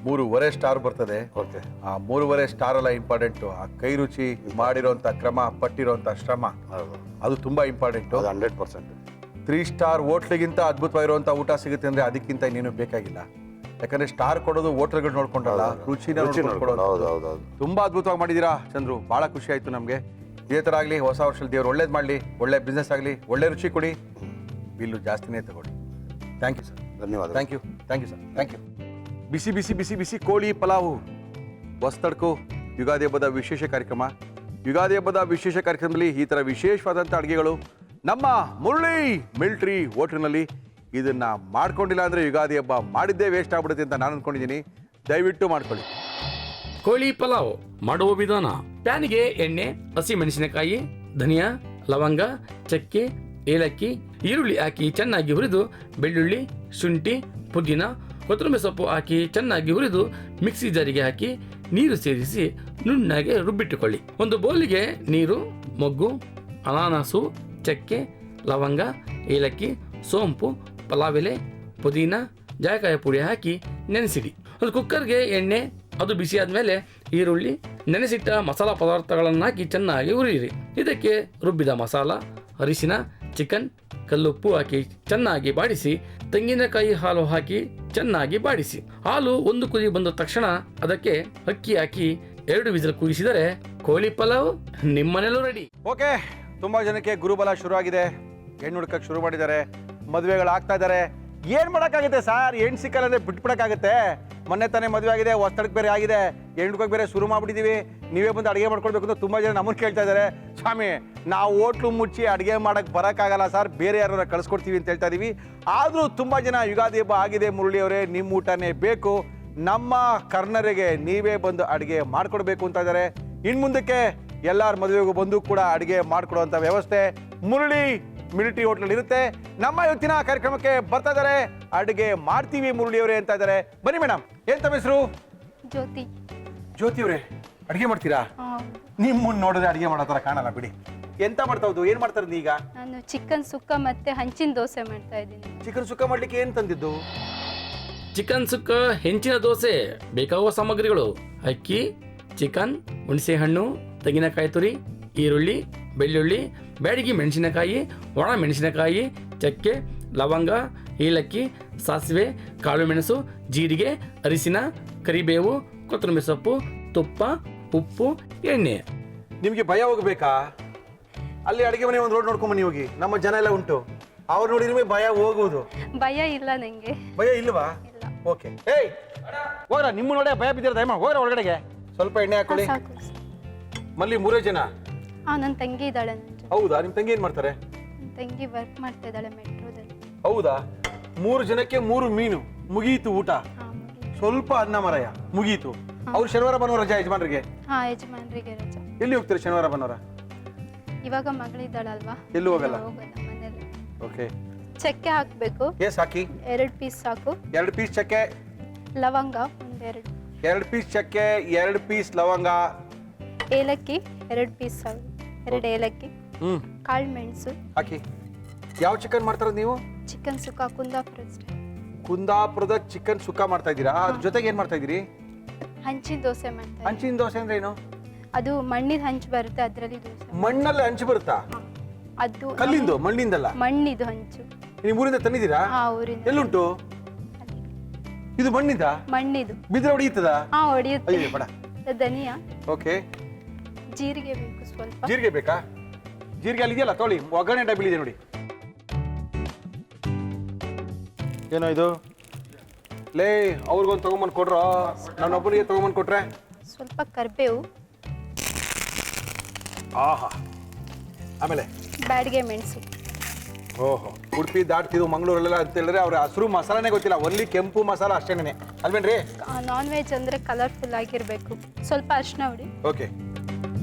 3.5 ಸ್ಟಾರ್ ಬರ್ತದೆ. ಓಕೆ. ಆ 3.5 ಸ್ಟಾರ್ ಅಲ್ಲ ಇಂಪಾರ್ಟೆಂಟು, ಆ ಕೈ ರುಚಿ, ಮಾಡಿರೋಂಥ ಕ್ರಮ, ಪಟ್ಟಿರೋಂಥ ಶ್ರಮ, ಹೌದು, ಅದು ತುಂಬ ಇಂಪಾರ್ಟೆಂಟು. ಅದು 100%. 3 ಸ್ಟಾರ್ ಹೋಟ್ಲಿಗಿಂತ ಅದ್ಭುತವಾಗಿರುವಂಥ ಊಟ ಸಿಗುತ್ತೆ ಅಂದರೆ ಅದಕ್ಕಿಂತ ಇನ್ನೇನು ಬೇಕಾಗಿಲ್ಲ. ಯಾಕಂದರೆ ಸ್ಟಾರ್ ಕೊಡೋದು ಹೋಟ್ಲ್ಗಳು ನೋಡ್ಕೊಂಡಲ್ಲ, ರುಚಿನ ನೋಡ್ಕೊಂಡು. ಹೌದು ಹೌದು ಹೌದು. ತುಂಬ ಅದ್ಭುತವಾಗಿ ಮಾಡಿದ್ದೀರಾ ಚಂದ್ರು, ಭಾಳ ಖುಷಿ ಆಯಿತು ನಮಗೆ. ಇದೇ ಥರ ಆಗಲಿ, ಹೊಸ ವರ್ಷದಲ್ಲಿ ದೇವ್ರು ಒಳ್ಳೇದು ಮಾಡಲಿ, ಒಳ್ಳೆ ಬಿಸ್ನೆಸ್ ಆಗಲಿ, ಒಳ್ಳೆ ರುಚಿ ಕೊಡಿ, ಬಿಲ್ಲು ಜಾಸ್ತಿನೇ ತಗೊಳ್ಳಿ. Thank you sir. ಧನ್ಯವಾದ. Thank you sir, thank you. ಬಿಸಿ ಬಿಸಿ ಬಿಸಿ ಬಿಸಿ ಕೋಳಿ ಪಲಾವು, ಹೊಸ್ತಡ್ಕು, ಯುಗಾದಿ ಹಬ್ಬದ ವಿಶೇಷ ಕಾರ್ಯಕ್ರಮ. ಯುಗಾದಿ ಹಬ್ಬದ ವಿಶೇಷ ಕಾರ್ಯಕ್ರಮದಲ್ಲಿ ಈ ಥರ ವಿಶೇಷವಾದಂಥ ಅಡುಗೆಗಳು ನಮ್ಮ ಮುರಳಿ ಮಿಲ್ಟ್ರಿ ಹೋಟ್ಲಿನಲ್ಲಿ. ಇದನ್ನು ಮಾಡ್ಕೊಂಡಿಲ್ಲ ಅಂದರೆ ಯುಗಾದಿ ಹಬ್ಬ ಮಾಡಿದ್ದೇ ವೇಸ್ಟ್ ಆಗ್ಬಿಡುತ್ತೆ ಅಂತ ನಾನು ಅಂದ್ಕೊಂಡಿದ್ದೀನಿ. ದಯವಿಟ್ಟು ಮಾಡ್ಕೊಳ್ಳಿ. ಕೋಳಿ ಪಲಾವ್ ಮಾಡುವ ವಿಧಾನ: ಪ್ಯಾನಿಗೆ ಎಣ್ಣೆ, ಹಸಿ ಮೆಣಸಿನಕಾಯಿ, ಧನಿಯಾ, ಲವಂಗ, ಚಕ್ಕೆ, ಏಲಕ್ಕಿ, ಈರುಳ್ಳಿ ಹಾಕಿ ಚೆನ್ನಾಗಿ ಹುರಿದು ಬೆಳ್ಳುಳ್ಳಿ, ಶುಂಠಿ, ಪುದೀನ, ಕೊತ್ತಂಬರಿ ಸೊಪ್ಪು ಹಾಕಿ ಚೆನ್ನಾಗಿ ಹುರಿದು ಮಿಕ್ಸಿ ಜಾರಿಗೆ ಹಾಕಿ ನೀರು ಸೇರಿಸಿ ನುಣ್ಣಗೆ ರುಬ್ಬಿಟ್ಟುಕೊಳ್ಳಿ. ಒಂದು ಬೌಲಿಗೆ ನೀರು, ಮೊಗ್ಗು, ಅನಾನಸು, ಚಕ್ಕೆ, ಲವಂಗ, ಏಲಕ್ಕಿ, ಸೋಂಪು, ಪಲಾವ್ ಎಲೆ, ಪುದೀನ, ಜಾಯಿಕಾಯಿ ಪುಡಿ ಹಾಕಿ ನೆನೆಸಿಡಿ. ಒಂದು ಕುಕ್ಕರ್ಗೆ ಎಣ್ಣೆ, ಅದು ಬಿಸಿ ಆದಮೇಲೆ ಈರುಳ್ಳಿ, ನೆನೆಸಿಟ್ಟ ಮಸಾಲ ಪದಾರ್ಥಗಳನ್ನು ಹಾಕಿ ಚೆನ್ನಾಗಿ ಹುರಿಯಿರಿ. ಇದಕ್ಕೆ ರುಬ್ಬಿದ ಮಸಾಲ, ಅರಿಶಿನ, ಚಿಕನ್, ಕಲ್ಲುಪ್ಪು ಹಾಕಿ ಚೆನ್ನಾಗಿ ಬಾಡಿಸಿ ತೆಂಗಿನಕಾಯಿ ಹಾಲು ಹಾಕಿ ಚೆನ್ನಾಗಿ ಬಾಡಿಸಿ. ಹಾಲು ಒಂದು ಕುದಿ ಬಂದ ತಕ್ಷಣ ಅದಕ್ಕೆ ಅಕ್ಕಿ ಹಾಕಿ 2 ವಿಸಿಲ್ ಕೂಗಿಸಿದರೆ ಕೋಳಿ ಪಲಾವ್ ನಿಮ್ಮನೆಲ್ಲೂ ರೆಡಿ. ಓಕೆ, ತುಂಬ ಜನಕ್ಕೆ ಗುರುಬಲ ಶುರು ಆಗಿದೆ. ಹೆಣ್ಣು ಹುಡುಕಕ್ಕೆ ಶುರು ಮಾಡಿದ್ದಾರೆ, ಮದುವೆಗಳಾಗ್ತಾ ಇದ್ದಾರೆ. ಏನು ಮಾಡೋಕ್ಕಾಗುತ್ತೆ ಸರ್? ಹೆಣ್ಣು ಸಿಕ್ಕಲ್ಲ ಅಂದರೆ ಬಿಟ್ಬಿಡೋಕ್ಕಾಗುತ್ತೆ? ಮೊನ್ನೆ ತಾನೇ ಮದುವೆ ಆಗಿದೆ, ಹೊಸ್ತಡಕ್ಕೆ ಬೇರೆ ಆಗಿದೆ, ಹೆಣ್ಣು ಹುಡುಕಕ್ಕೆ ಬೇರೆ ಶುರು ಮಾಡಿಬಿಟ್ಟಿದ್ದೀವಿ. ನೀವೇ ಬಂದು ಅಡುಗೆ ಮಾಡ್ಕೊಳ್ಬೇಕು ಅಂತ ತುಂಬ ಜನ ನಮ್ಮನ್ನು ಕೇಳ್ತಾ ಇದ್ದಾರೆ. ಸ್ವಾಮಿ, ನಾವು ಹೋಟ್ಲು ಮುಚ್ಚಿ ಅಡುಗೆ ಮಾಡೋಕ್ಕೆ ಬರೋಕ್ಕಾಗಲ್ಲ ಸರ್, ಬೇರೆ ಯಾರು ಕಳಿಸ್ಕೊಡ್ತೀವಿ ಅಂತ ಹೇಳ್ತಾ ಇದ್ದೀವಿ. ಆದರೂ ತುಂಬ ಜನ ಯುಗಾದಿ ಹಬ್ಬ ಆಗಿದೆ ಮುರಳಿಯವರೇ, ನಿಮ್ಮ ಊಟನೇ ಬೇಕು, ನಮ್ಮ ಕರ್ನರಿಗೆ ನೀವೇ ಬಂದು ಅಡುಗೆ ಮಾಡಿಕೊಡ್ಬೇಕು ಅಂತ ಇದ್ದಾರೆ. ಇನ್ನು ಮುಂದಕ್ಕೆ ಎಲ್ಲರ ಮದುವೆಗೂ ಬಂದು ಕೂಡ ಅಡುಗೆ ಮಾಡಿಕೊಡುವಂಥ ವ್ಯವಸ್ಥೆ ಮುರಳಿ ಮಿಲಿಟರಿ ಹೋಟ್ಲಲ್ಲಿ ಇರುತ್ತೆ. ನಮ್ಮ ಇವತ್ತಿನ ಕಾರ್ಯಕ್ರಮಕ್ಕೆ ಬರ್ತಾ ಇದ್ದಾರೆ, ಅಡುಗೆ ಮಾಡ್ತೀವಿ ಮುರಳಿಯವರೇ ಅಂತ ಇದ್ದಾರೆ. ಬನ್ನಿ ಮೇಡಮ್, ಏನು ತಮ್ಮ ಹೆಸರು? ಜ್ಯೋತಿ. ಜ್ಯೋತಿ ಅವರೇ, ಅಡುಗೆ ಮಾಡ್ತೀರಾ? ನಿಮ್ಮನ್ನು ನೋಡಿದ್ರೆ ಅಡುಗೆ ಮಾಡೋ ಥರ ಕಾಣಲ್ಲ ಬಿಡಿ. ಎಂತ ಮಾಡ್ತಾ ಹೋದು? ಏನು ಮಾಡ್ತಾರೆ ಈಗ? ನಾನು ಚಿಕನ್ ಸುಕ್ಕ ಮತ್ತೆ ಹಂಚಿನ ದೋಸೆ ಮಾಡ್ತಾ ಇದ್ದೀನಿ. ಚಿಕನ್ ಸುಕ್ಕ ಮಾಡ್ಲಿಕ್ಕೆ ಏನು ತಂದಿದ್ದು? ಚಿಕನ್ ಸುಕ್ಕ, ಹೆಂಚಿನ ದೋಸೆ ಬೇಕಾಗುವ ಸಾಮಗ್ರಿಗಳು: ಅಕ್ಕಿ, ಚಿಕನ್, ಹುಣಸೆಹಣ್ಣು, ತೆಂಗಿನಕಾಯಿ ತುರಿ, ಈರುಳ್ಳಿ, ಬೆಳ್ಳುಳ್ಳಿ, ಬ್ಯಾಡಗಿ ಮೆಣಸಿನಕಾಯಿ, ಒಣ ಮೆಣಸಿನಕಾಯಿ, ಚಕ್ಕೆ, ಲವಂಗ, ಏಲಕ್ಕಿ, ಸಾಸಿವೆ, ಕಾಳು ಮೆಣಸು, ಜೀರಿಗೆ, ಅರಿಶಿನ, ಕರಿಬೇವು, ಕೊತ್ತಂಬರಿ ಸೊಪ್ಪು, ತುಪ್ಪ, ಉಪ್ಪು, ಎಣ್ಣೆ. ನಿಮಗೆ ಭಯ ಹೋಗ್ಬೇಕಾ? ಅಲ್ಲಿ ಅಡುಗೆ ಮನೆ ಒಂದು ರೋಡ್ ನೋಡ್ಕೊಂಬನ್ನಿ ಹೋಗಿ, ನಮ್ಮ ಜನ ಎಲ್ಲ ಉಂಟು, ಅವ್ರು ನೋಡಿ ನಿಮಗೆ ಭಯ ಹೋಗುವುದು. ಭಯ ಇಲ್ಲ ನಂಗೆ. ಭಯ ಇಲ್ವಾ? ಇಲ್ಲ. ಓಕೆ. ಏಯ್ ಹೋಗ್ರ, ನಿಮ್ಮ ನೋಡೇ ಭಯ ಬಿದ್ದಿರ, ದಯಮಾಡಿ ಹೋಗ್ರ ಒಳಗಡೆಗೆ. ಸ್ವಲ್ಪ ಎಣ್ಣೆ ಹಾಕೊಳ್ಳಿ. ಸಾಕು. ಮಲ್ಲಿ 3 ಜನ? ನನ್ನ ತಂಗಿ ಇದ್ದಾಳೆ. ನನ್ನ ಜೊತೆ. ಹೌದಾ? ನಿಮ್ಮ ತಂಗಿ ಏನು ಮಾಡ್ತಾರೆ? ನನ್ನ ತಂಗಿ ವರ್ಕ್ ಮಾಡ್ತಾ ಇದ್ದಾಳೆ ಮೆಟ್ರೋದಲ್ಲಿ. ಹೌದಾ? 3 ಜನಕ್ಕೆ 3 ಮೀನು, ಮುಗೀತು ಊಟ. ಮುಗೀತು. ಸ್ವಲ್ಪ ಅನ್ನ ಮರಯ, ಮುಗೀತು. ಅವ್ರು ಶನಿವಾರ ಭಾನುವಾರ ರಜಾ ಯಜಮಾನ್ರಿಗೆ? ಯಜಮಾನ್ರಿಗೆ ರಜಾ. ಎಲ್ಲಿ ಹೋಗ್ತೀರಿ ಶನಿವಾರ ಭಾನುವಾರ? ಇವಾಗ ಮಗಳಿದ್ದಾಳಲ್ವಾ, ಎಲ್ಲೂ ಹೋಗಲ್ಲ? ಮನೇಲಿ. ಓಕೆ. ಚಕ್ಕೆ ಹಾಕ್ಬೇಕು. ಎಸ್ ಹಾಕಿ. 2 ಪೀಸ್ ಸಾಕು. 2 ಪೀಸ್ ಚಕ್ಕೆ. ಲವಂಗ ಒಂದೆರಡು. 2 ಪೀಸ್ ಚಕ್ಕೆ, 2 ಪೀಸ್ ಲವಂಗ. ಏಲಕ್ಕಿ 2 ಪೀಸ್ ಸಾಕು. 2 ಏಲಕ್ಕಿ. ಕಾಳು ಮೆಣಸು ಹಾಕಿ. ಯಾವ ಚಿಕನ್ ಮಾಡ್ತಾರ ನೀವು? ಚಿಕನ್ ಸುಕ್ಕ ಕುಂದಾಪುರ ಸ್ಟೈಲ್. ಕುಂದಾಪುರದ ಚಿಕನ್ ಸುಕ್ಕ ಮಾಡ್ತಾ ಇದ್ದೀರಾ? ಅದ್ರ ಜೊತೆಗೆ ಏನ್ ಮಾಡ್ತಾ ಇದ್ದೀರಿ? ಹಂಚಿನ ದೋಸೆ ಮಾಡ್ತಾರೆ. ಹಂಚಿನ ದೋಸೆ ಅಂದ್ರೆ ಏನು? ಅದು ಮಣ್ಣಿನ ಹಂಚು ಬರುತ್ತೆ, ಅದರಲ್ಲಿ ದೋಸೆ. ಮಣ್ಣಲ್ಲಿ ಹಂಚು ಬರುತ್ತಾ? ಅದು ಕಲ್ಲಿಂದು, ಮಣ್ಣಿಂದಲ್ಲ? ಮಣ್ಣಿದು ಹಂಚು. ನೀವು ಊರಿಂದ ತಂದಿದ್ದೀರಾ? ಹಾ, ಊರಿಂದ. ಎಲ್ಲುಂಟು ಇದು? ಮಣ್ಣಿಂದ? ಮಣ್ಣಿದು. ಬಿದ್ರೆ ಹೊಡಿಯುತ್ತದ? ಹಾ, ಹೊಡೆಯುತ್ತೆ. ಅಯ್ಯೋ ಬೇಡ. ಧನಿಯಾ, ಓಕೆ. ಜೀರಿಗೆ ಬೇಕು ಸ್ವಲ್ಪ. ಜೀರಿಗೆ ಬೇಕಾ? ಜೀರಿಗೆ ಅಲ್ಲಿ ಇದೆಯಲ್ಲ, ತೊಳಿ. ಒಗ್ಗರಣೆ ಡಬ್ಬಿ ಇದೆ ನೋಡಿ. ಏನೋ ಇದು? ಲೇ, ಅವ್ರಿಗೊಂದು ತಗೊಂಬಂದು ಕೊಡ್ರ, ನನ್ನೊಬ್ಬನಿಗೆ ತಗೊಂಬಂದು ಕೊಟ್ರೆ? ಸ್ವಲ್ಪ ಕರಿಬೇವು. ಆಹಾ. ಆಮೇಲೆ ಬ್ಯಾಡಿಗೆ ಮೆಣಸು. ಓಹೋ, ಉಡುಪಿ ದಾಟ್ತಿದ್ದು ಮಂಗಳೂರಲ್ಲೆಲ್ಲ ಅಂತ ಹೇಳಿದ್ರೆ ಅವ್ರ ಹಸಿರು ಮಸಾಲಾನೇ ಗೊತ್ತಿಲ್ಲ, ಒನ್ಲಿ ಕೆಂಪು ಮಸಾಲ ಅಷ್ಟೇನೆ ಅಲ್ವೇನ್ರಿ? ನಾನ್ ವೆಜ್ ಅಂದರೆ ಕಲರ್ಫುಲ್ ಆಗಿರಬೇಕು. ಸ್ವಲ್ಪ ಅರಿಶಿನ ಹುಡಿ, ಓಕೆ.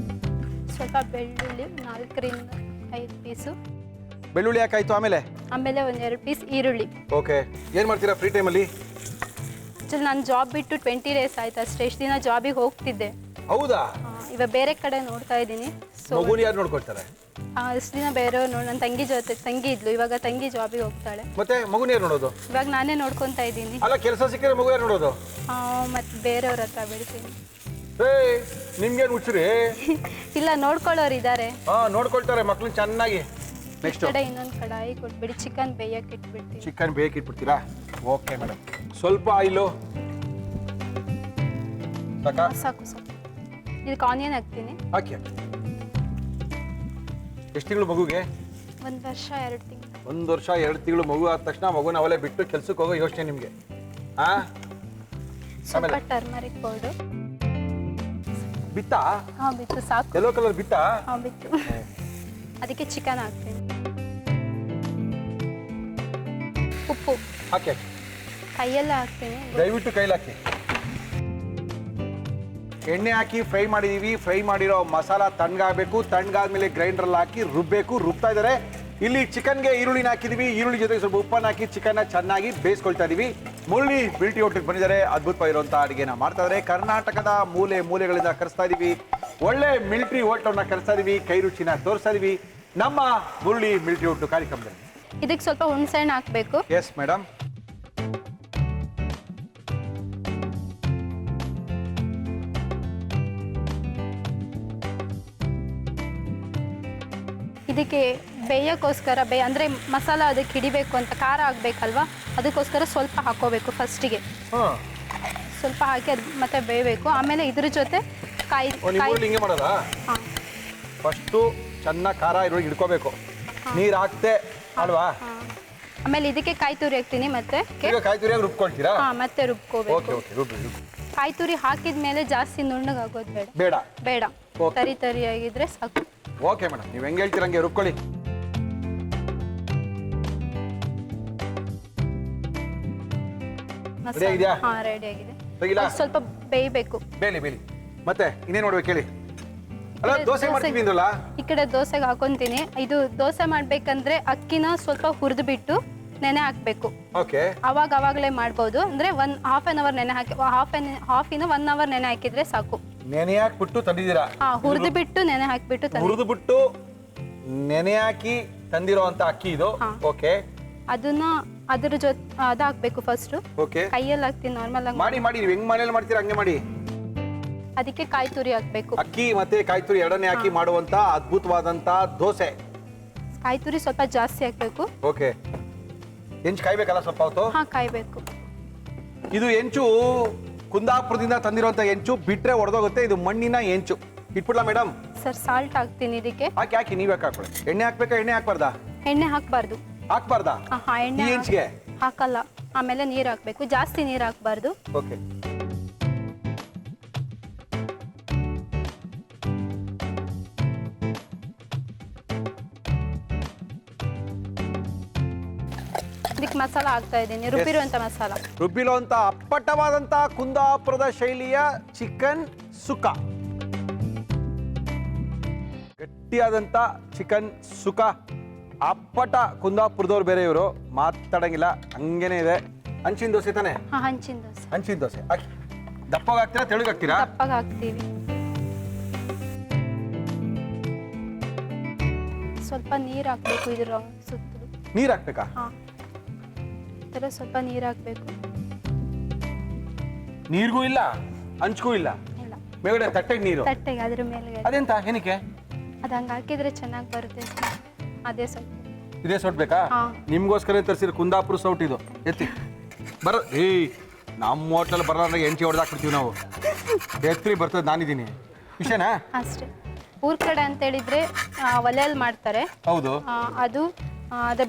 ಸ್ವಲ್ಪ ಬೆಳ್ಳುಳ್ಳಿ 4ರಿಂದ 5 ಪೀಸು. ಬೆಳ್ಳುಳ್ಳಿ ಯಾಕಾಯ್ತು? ಆಮೇಲೆ ಆಮೇಲೆ 1-2 ಪೀಸ್ ಈರುಳ್ಳಿ. ಓಕೆ. ಏನು ಮಾಡ್ತೀರಾ ಫ್ರೀ ಟೈಮಲ್ಲಿ? ಆ್ಯಕ್ಚುಲಿ ನಾನು ಜಾಬ್ ಬಿಟ್ಟು 20 ಡೇಸ್ ಆಯ್ತು ಅಷ್ಟೇ. ಎಷ್ಟು ದಿನ ಜಾಬಿಗೆ ಹೋಗ್ತಿದ್ದೆ, ಹೌದಾ? ಇವಾಗ ಬೇರೆ ಕಡೆ ನೋಡ್ತಾ ಇದ್ದೀನಿ. ಸೊ ಮಗುನ ಯಾರು ನೋಡ್ಕೊಳ್ತಾರೆ? ಇಷ್ಟು ದಿನ ಬೇರೆಯವ್ರು ನೋಡಿ, ನನ್ನ ತಂಗಿ ಇದ್ಲು, ಇವಾಗ ತಂಗಿ ಜಾಬಿಗೆ ಹೋಗ್ತಾಳೆ. ಮತ್ತೆ ಮಗುನ ಯಾರು ನೋಡೋದು? ಇವಾಗ ನಾನೇ ನೋಡ್ಕೊತಾ ಇದ್ದೀನಿ. ಅಲ್ಲ, ಕೆಲಸ ಸಿಕ್ಕಿದ್ರೆ ಮಗು ಯಾರು ನೋಡೋದು? ಮತ್ತು ಬೇರೆಯವ್ರ ಹತ್ರ ಬಿಡ್ತೀನಿ. ನಿಮ್ಗೇನು ಹುಚ್ಚರಿ? ಇಲ್ಲ, ನೋಡ್ಕೊಳ್ಳೋರು ಇದ್ದಾರೆ. ನೋಡ್ಕೊಳ್ತಾರೆ ಮಕ್ಳನ್ನ ಚೆನ್ನಾಗಿ. ನೆಕ್ಸ್ಟ್ ಕಡೆ ಇನ್ನೊಂದು ಕಡಾಯಿ ಕೊಟ್ಬಿಡಿ, ಚಿಕನ್ ಬೇಯಕ್ಕೆ ಇಟ್ಬಿಡ್ತೀನಿ. ಚಿಕನ್ ಬೇಕಿಟ್ಬಿಡ್ತೀರಾ? Okay madam. ಸ್ವಲ್ಪ ಆಯಿಲು ಸಾಕಾ? ಸಾಕು ಸಾಕು. ಇದಕ್ಕೆ ಆನಿಯನ್ ಹಾಕ್ತೀನಿ. ಹಾಕಿ. ಎಷ್ಟು ತಿಂಗಳು ಮಗುಗೆ? 1 ವರ್ಷ 2 ತಿಂಗಳು. 1 ವರ್ಷ 2 ತಿಂಗಳು ಮಗು ಆದ ತಕ್ಷಣ ಮಗುನ ಅವಲೇ ಬಿಟ್ಟು ಕೆಲ್ಸಕ್ಕೆ ಹೋಗೋ ಯೋಚನೆ ನಿಮಗೆ? ಸ್ವಲ್ಪ ಟರ್ಮರಿಕ್ ಪೌಡರ್. ಬಿತ್ತಾ? ಹಾಂ, ಬಿತ್ತು. ಸಾಕು. ಯೆಲ್ಲೋ ಕಲರ್ ಬಿತ್ತಾ? ಹಾಂ, ಬಿತ್ತು. ಅದಕ್ಕೆ ಚಿಕನ್ ಹಾಕ್ತೀನಿ. ಉಪ್ಪು ಹಾಕಿ. ಕೈಯೆಲ್ಲ ಹಾಕ್ತೀನಿ. ದಯವಿಟ್ಟು ಕೈಲಿ ಹಾಕಿ. ಎಣ್ಣೆ ಹಾಕಿ ಫ್ರೈ ಮಾಡಿದೀವಿ. ಫ್ರೈ ಮಾಡಿರೋ ಮಸಾಲ ತಣ್ಣಗಾಗಬೇಕು. ತಣ್ಣಗಾದ್ಮೇಲೆ ಗ್ರೈಂಡ್ರಲ್ಲಿ ಹಾಕಿ ರುಬ್ಬೇಕು. ರುಬ್ತಾ ಇದ್ದಾರೆ. ಇಲ್ಲಿ ಚಿಕನ್ಗೆ ಈರುಳ್ಳಿನ ಹಾಕಿದೀವಿ. ಈರುಳ್ಳಿ ಜೊತೆಗೆ ಸ್ವಲ್ಪ ಉಪ್ಪನ್ನು ಹಾಕಿ ಚಿಕನ್ನ ಚೆನ್ನಾಗಿ ಬೇಯಿಸ್ಕೊಳ್ತಾ ಇದೀವಿ. ಮುರಳಿ ಮಿಲ್ಟ್ರಿ ಹೋಟೆಲ್ಗೆ ಬಂದಿದ್ದಾರೆ. ಅದ್ಭುತವಾಗಿರುವಂಥ ಅಡುಗೆನ ಮಾಡ್ತಾ ಇದ್ದಾರೆ. ಕರ್ನಾಟಕದ ಮೂಲೆ ಮೂಲೆಗಳಿಂದ ಕರೆಸ್ತಾ ಇದೀವಿ. ಒಳ್ಳೆ ಮಿಲ್ಟ್ರಿ ಹೋಟೆಲ್ನ ಕರೆಸ್ತಾ ಇದೀವಿ. ಕೈ ರುಚಿನ ತೋರಿಸ್ತಾ ಇದೀವಿ ನಮ್ಮ ಮುರಳಿ ಮಿಲ್ಟ್ರಿ ಹೋಟೆಲ್ ಕಾರ್ಯಕ್ರಮದಲ್ಲಿ. ಇದಕ್ಕೆ ಸ್ವಲ್ಪ ಹುಣಸೆಹಣ್ಣು ಹಾಕಬೇಕು. Yes madam. ಇದಕ್ಕೆ ಬೇಯಕ್ಕೋಸ್ಕರ ಅಂದರೆ ಮಸಾಲ ಅದಕ್ಕೆ ಹಿಡಿಬೇಕು ಅಂತ, ಖಾರ ಆಗಬೇಕಲ್ವಾ, ಅದಕ್ಕೋಸ್ಕರ ಸ್ವಲ್ಪ ಹಾಕೋಬೇಕು ಫಸ್ಟಿಗೆ. ಸ್ವಲ್ಪ ಹಾಕಿ ಅದು ಮತ್ತೆ ಬೇಯಬೇಕು. ಆಮೇಲೆ ಇದ್ರ ಜೊತೆ ಕಾಯಿ. ಹಿಂಗೆ ಮಾಡೋದಾ? ಹಾಂ. ಫಸ್ಟು ಚೆನ್ನಾಗಿ ಖಾರ ಇರೋಗಿ ಹಿಡ್ಕೋಬೇಕು. ನೀರು ಹಾಕ್ತೆ ಅಲ್ವಾ? ಆಮೇಲೆ ಇದಕ್ಕೆ ಕಾಯಿ ತುರಿ ಹಾಕ್ತೀನಿ. ಮತ್ತೆ ಕಾಯಿ ತುರಿಯಾಗಿ ರುಬ್ಕೊಳ್ತೀರಾ? ಹಾಂ, ಮತ್ತೆ ರುಬ್ಕೋಬೇಕು. Okay okay. ರುಬ್ಬಿ. ಕಾಯಿ ತುರಿ ಹಾಕಿದ ಮೇಲೆ ಜಾಸ್ತಿ ನುಣ್ಣಗಾಗೋದು ಬೇಡ. ಬೇಡ ಬೇಡ, Okay. ತರಿ ತರಿಯಾಗಿದ್ರೆ ಸಾಕು. ಓಕೆ ಮೇಡಮ್, ನೀವು ಹೆಂಗೆ ಹೇಳ್ತೀರ ಹಂಗೆ ರುಬ್ಕೊಳ್ಳಿ. ರೆಡಿ ಆಗಿದೆಯಾ? ಹಾಂ, ರೆಡಿ ಆಗಿದೆ. ತೆಗಿಲಾ? ಅದು ಸ್ವಲ್ಪ ಬೇಯಬೇಕು. ಬೇಲಿ. ಮತ್ತೆ ಇನ್ನೇನು ನೋಡ್ಬೇಕು ಹೇಳಿ? ಅಲ್ಲ, ದೋಸೆ ಮಾಡ್ತೀವಿ ಅಂದ್ರಲ್ಲ? ಈ ಕಡೆ ದೋಸೆಗೆ ಹಾಕೊಂತೀನಿ. ಇದು ದೋಸೆ ಮಾಡ್ಬೇಕಂದ್ರೆ ಅಕ್ಕಿನ ಸ್ವಲ್ಪ ಹುರಿದು ಬಿಟ್ಟು ನೆನೆ ಹಾಕಬೇಕು. ಓಕೆ. ಅವಾಗಲೇ ಮಾಡ್ಬೋದು. ಅಂದರೆ ಹಾಫ್ ಆನ್ ಅವರ್ ನೆನೆ ಹಾಕಿ, ಹಾಫಿನ 1 ಅವರ್ ನೆನೆ ಹಾಕಿದ್ರೆ ಸಾಕು. ನೆನೆ ಹಾಕ್ಬಿಟ್ಟು ತಂದಿದ್ದೀರಾ? ಹಾಂ, ಹುರಿದು ಬಿಟ್ಟು ನೆನೆ ಹಾಕಿಬಿಟ್ಟು ಹುರಿದು ಬಿಟ್ಟು ನೆನೆ ಹಾಕಿ ತಂದಿರೋ ಅಂತ ಅಕ್ಕಿ ಇದು. ಓಕೆ. ಅದನ್ನ ಅದ್ರ ಜೊತೆ ಅದು ಹಾಕ್ಬೇಕು ಫಸ್ಟು. ಓಕೆ. ಕೈಯಲ್ಲಿ ಹಾಕ್ತೀನಿ ನಾರ್ಮಲ್ ಆಗಿ. ಮಾಡಿ ನೀವು ಹೆಂಗ್ ಮನೇಲಿ ಮಾಡ್ತೀರಾ ಹಂಗೆ ಮಾಡಿ. ಅದಕ್ಕೆ ಕಾಯಿ ತುರಿ ಹಾಕ್ಬೇಕು. ಅಕ್ಕಿ ಮತ್ತೆ ಕಾಯಿ ತುರಿ ಎರಡನೇ ಹಾಕಿ ಮಾಡುವಂತ ಅದ್ಭುತವಾದಂತ ದೋಸೆ. ಕಾಯಿ ತುರಿ ಸ್ವಲ್ಪ ಜಾಸ್ತಿ ಹಾಕ್ಬೇಕು. ಓಕೆ. ಹೆಂಚು ಕಾಯ್ಬೇಕಲ್ಲ ಸ್ವಲ್ಪ ಹೊತ್ತು? ಹಾಂ, ಕಾಯ್ಬೇಕು. ಇದು ಹೆಂಚು ಕುಂದಾಪುರದಿಂದ ತಂದಿರುವಂತ ಹೆಂಚು. ಬಿಟ್ರೆ ಒಡೆದೋಗುತ್ತೆ. ಇದು ಮಣ್ಣಿನ ಹೆಂಚು. ಇಟ್ಬಿಡ್ಲಾ ಮೇಡಮ್? ಸರ್, ಸಾಲ್ಟ್ ಹಾಕ್ತೀನಿ ಇದಕ್ಕೆ. ಹಾಕಿ ನೀವ್ ಯಾಕೆ ಹಾಕೊಳ್ಳಿ? ಎಣ್ಣೆ ಹಾಕ್ಬೇಕಾ ಎಣ್ಣೆ ಹಾಕ್ಬಾರ್ದಾ? ಎಣ್ಣೆ ಹಾಕ್ಬಾರ್ದು. ಹಾಕ್ಬಾರ್ದಾ? ಹಾಂ, ಎಣ್ಣೆ ಈ ಹೆಂಚಿಗೆ ಹಾಕಲ್ಲ. ಆಮೇಲೆ ನೀರು ಹಾಕ್ಬೇಕು. ಜಾಸ್ತಿ ನೀರು ಹಾಕ್ಬಾರ್ದು. ಓಕೆ. ಇದಕ್ಕೆ ಮಸಾಲ ಹಾಕ್ತಾ ಇದ್ದೀನಿ, ರುಬ್ಬಿರುವಂಥ ಮಸಾಲ. ರುಬ್ಬಿರುವಂತ ಅಪ್ಪಟವಾದಂತ ಕುಂದಾಪುರದ ಶೈಲಿಯ ಚಿಕನ್ ಸುಕ್ಕ. ಗಟ್ಟಿಯಾದಂತ ಚಿಕನ್ ಸುಕ್ಕ. ಅಪ್ಪಟ ಕುಂದಾಪುರದವ್ರು ಬೇರೆ, ಇವರು ಮಾತಾಡಂಗಿಲ್ಲ, ಹಂಗೇನೆ ಇದೆ. ಹಂಚಿನ ದೋಸೆ ತಾನೆ? ಹಾಂ, ಹಂಚಿನ ದೋಸೆ. ಹಂಚಿನ ದೋಸೆ ಹಾಕಿ. ದಪ್ಪಗೆ ಹಾಕ್ತೀರಾ ತೆಳುಗೆ ಹಾಕ್ತೀರಾ? ದಪ್ಪಗೆ ಹಾಕ್ತೀವಿ. ಸ್ವಲ್ಪ ನೀರು ಹಾಕ್ಬೇಕು ಇದ್ರ ಸುತ್ತಲೂ. ನೀರು ಹಾಕ್ಬೇಕಾ? ಹಾಂ, ಈ ಥರ ಸ್ವಲ್ಪ ನೀರು ಹಾಕ್ಬೇಕು. ನೀರಿಗೂ ಇಲ್ಲ? ಹಂಚ್ಕೂ ಇಲ್ಲ, ಇಲ್ಲ, ಮೇಲ್ಗಡೆ ತಟ್ಟೆಗೆ ನೀರು. ತಟ್ಟೆಗೆ ಅದ್ರ ಮೇಲೆ ಅದೆಂತ ಏನಕ್ಕೆ? ಅದು ಹಂಗೆ ಹಾಕಿದ್ರೆ ಚೆನ್ನಾಗಿ ಬರುತ್ತೆ ಸರ್. ಅದೇ ಸ್ವಲ್ಪ ಇದೇ ಸೌಟ್ ಬೇಕಾ? ಹಾ. ನಿಮ್ಗೋಸ್ಕರ ತರಿಸಿರೋ ಕುಂದಾಪುರ ಸೌಟ್ ಇದು. ಎತ್ತಿ ನಮ್ಮ ಹೋಟ್ಲಲ್ಲಿ ಬರೋಣ ಎಂಟಿ ಹೊಡೆದಾಕ್ಬಿಡ್ತೀವಿ ನಾವು. ಎತ್ತಿ ಬರ್ತದೆ, ನಾನಿದ್ದೀನಿ ವಿಷಯನಾ? ಅಷ್ಟೇ. ಊರ್ ಕಡೆ ಅಂತ ಹೇಳಿದ್ರೆ ಒಲೆಯಲ್ಲಿ ಮಾಡ್ತಾರೆ. ಹೌದು. ಅದು ಅದೇ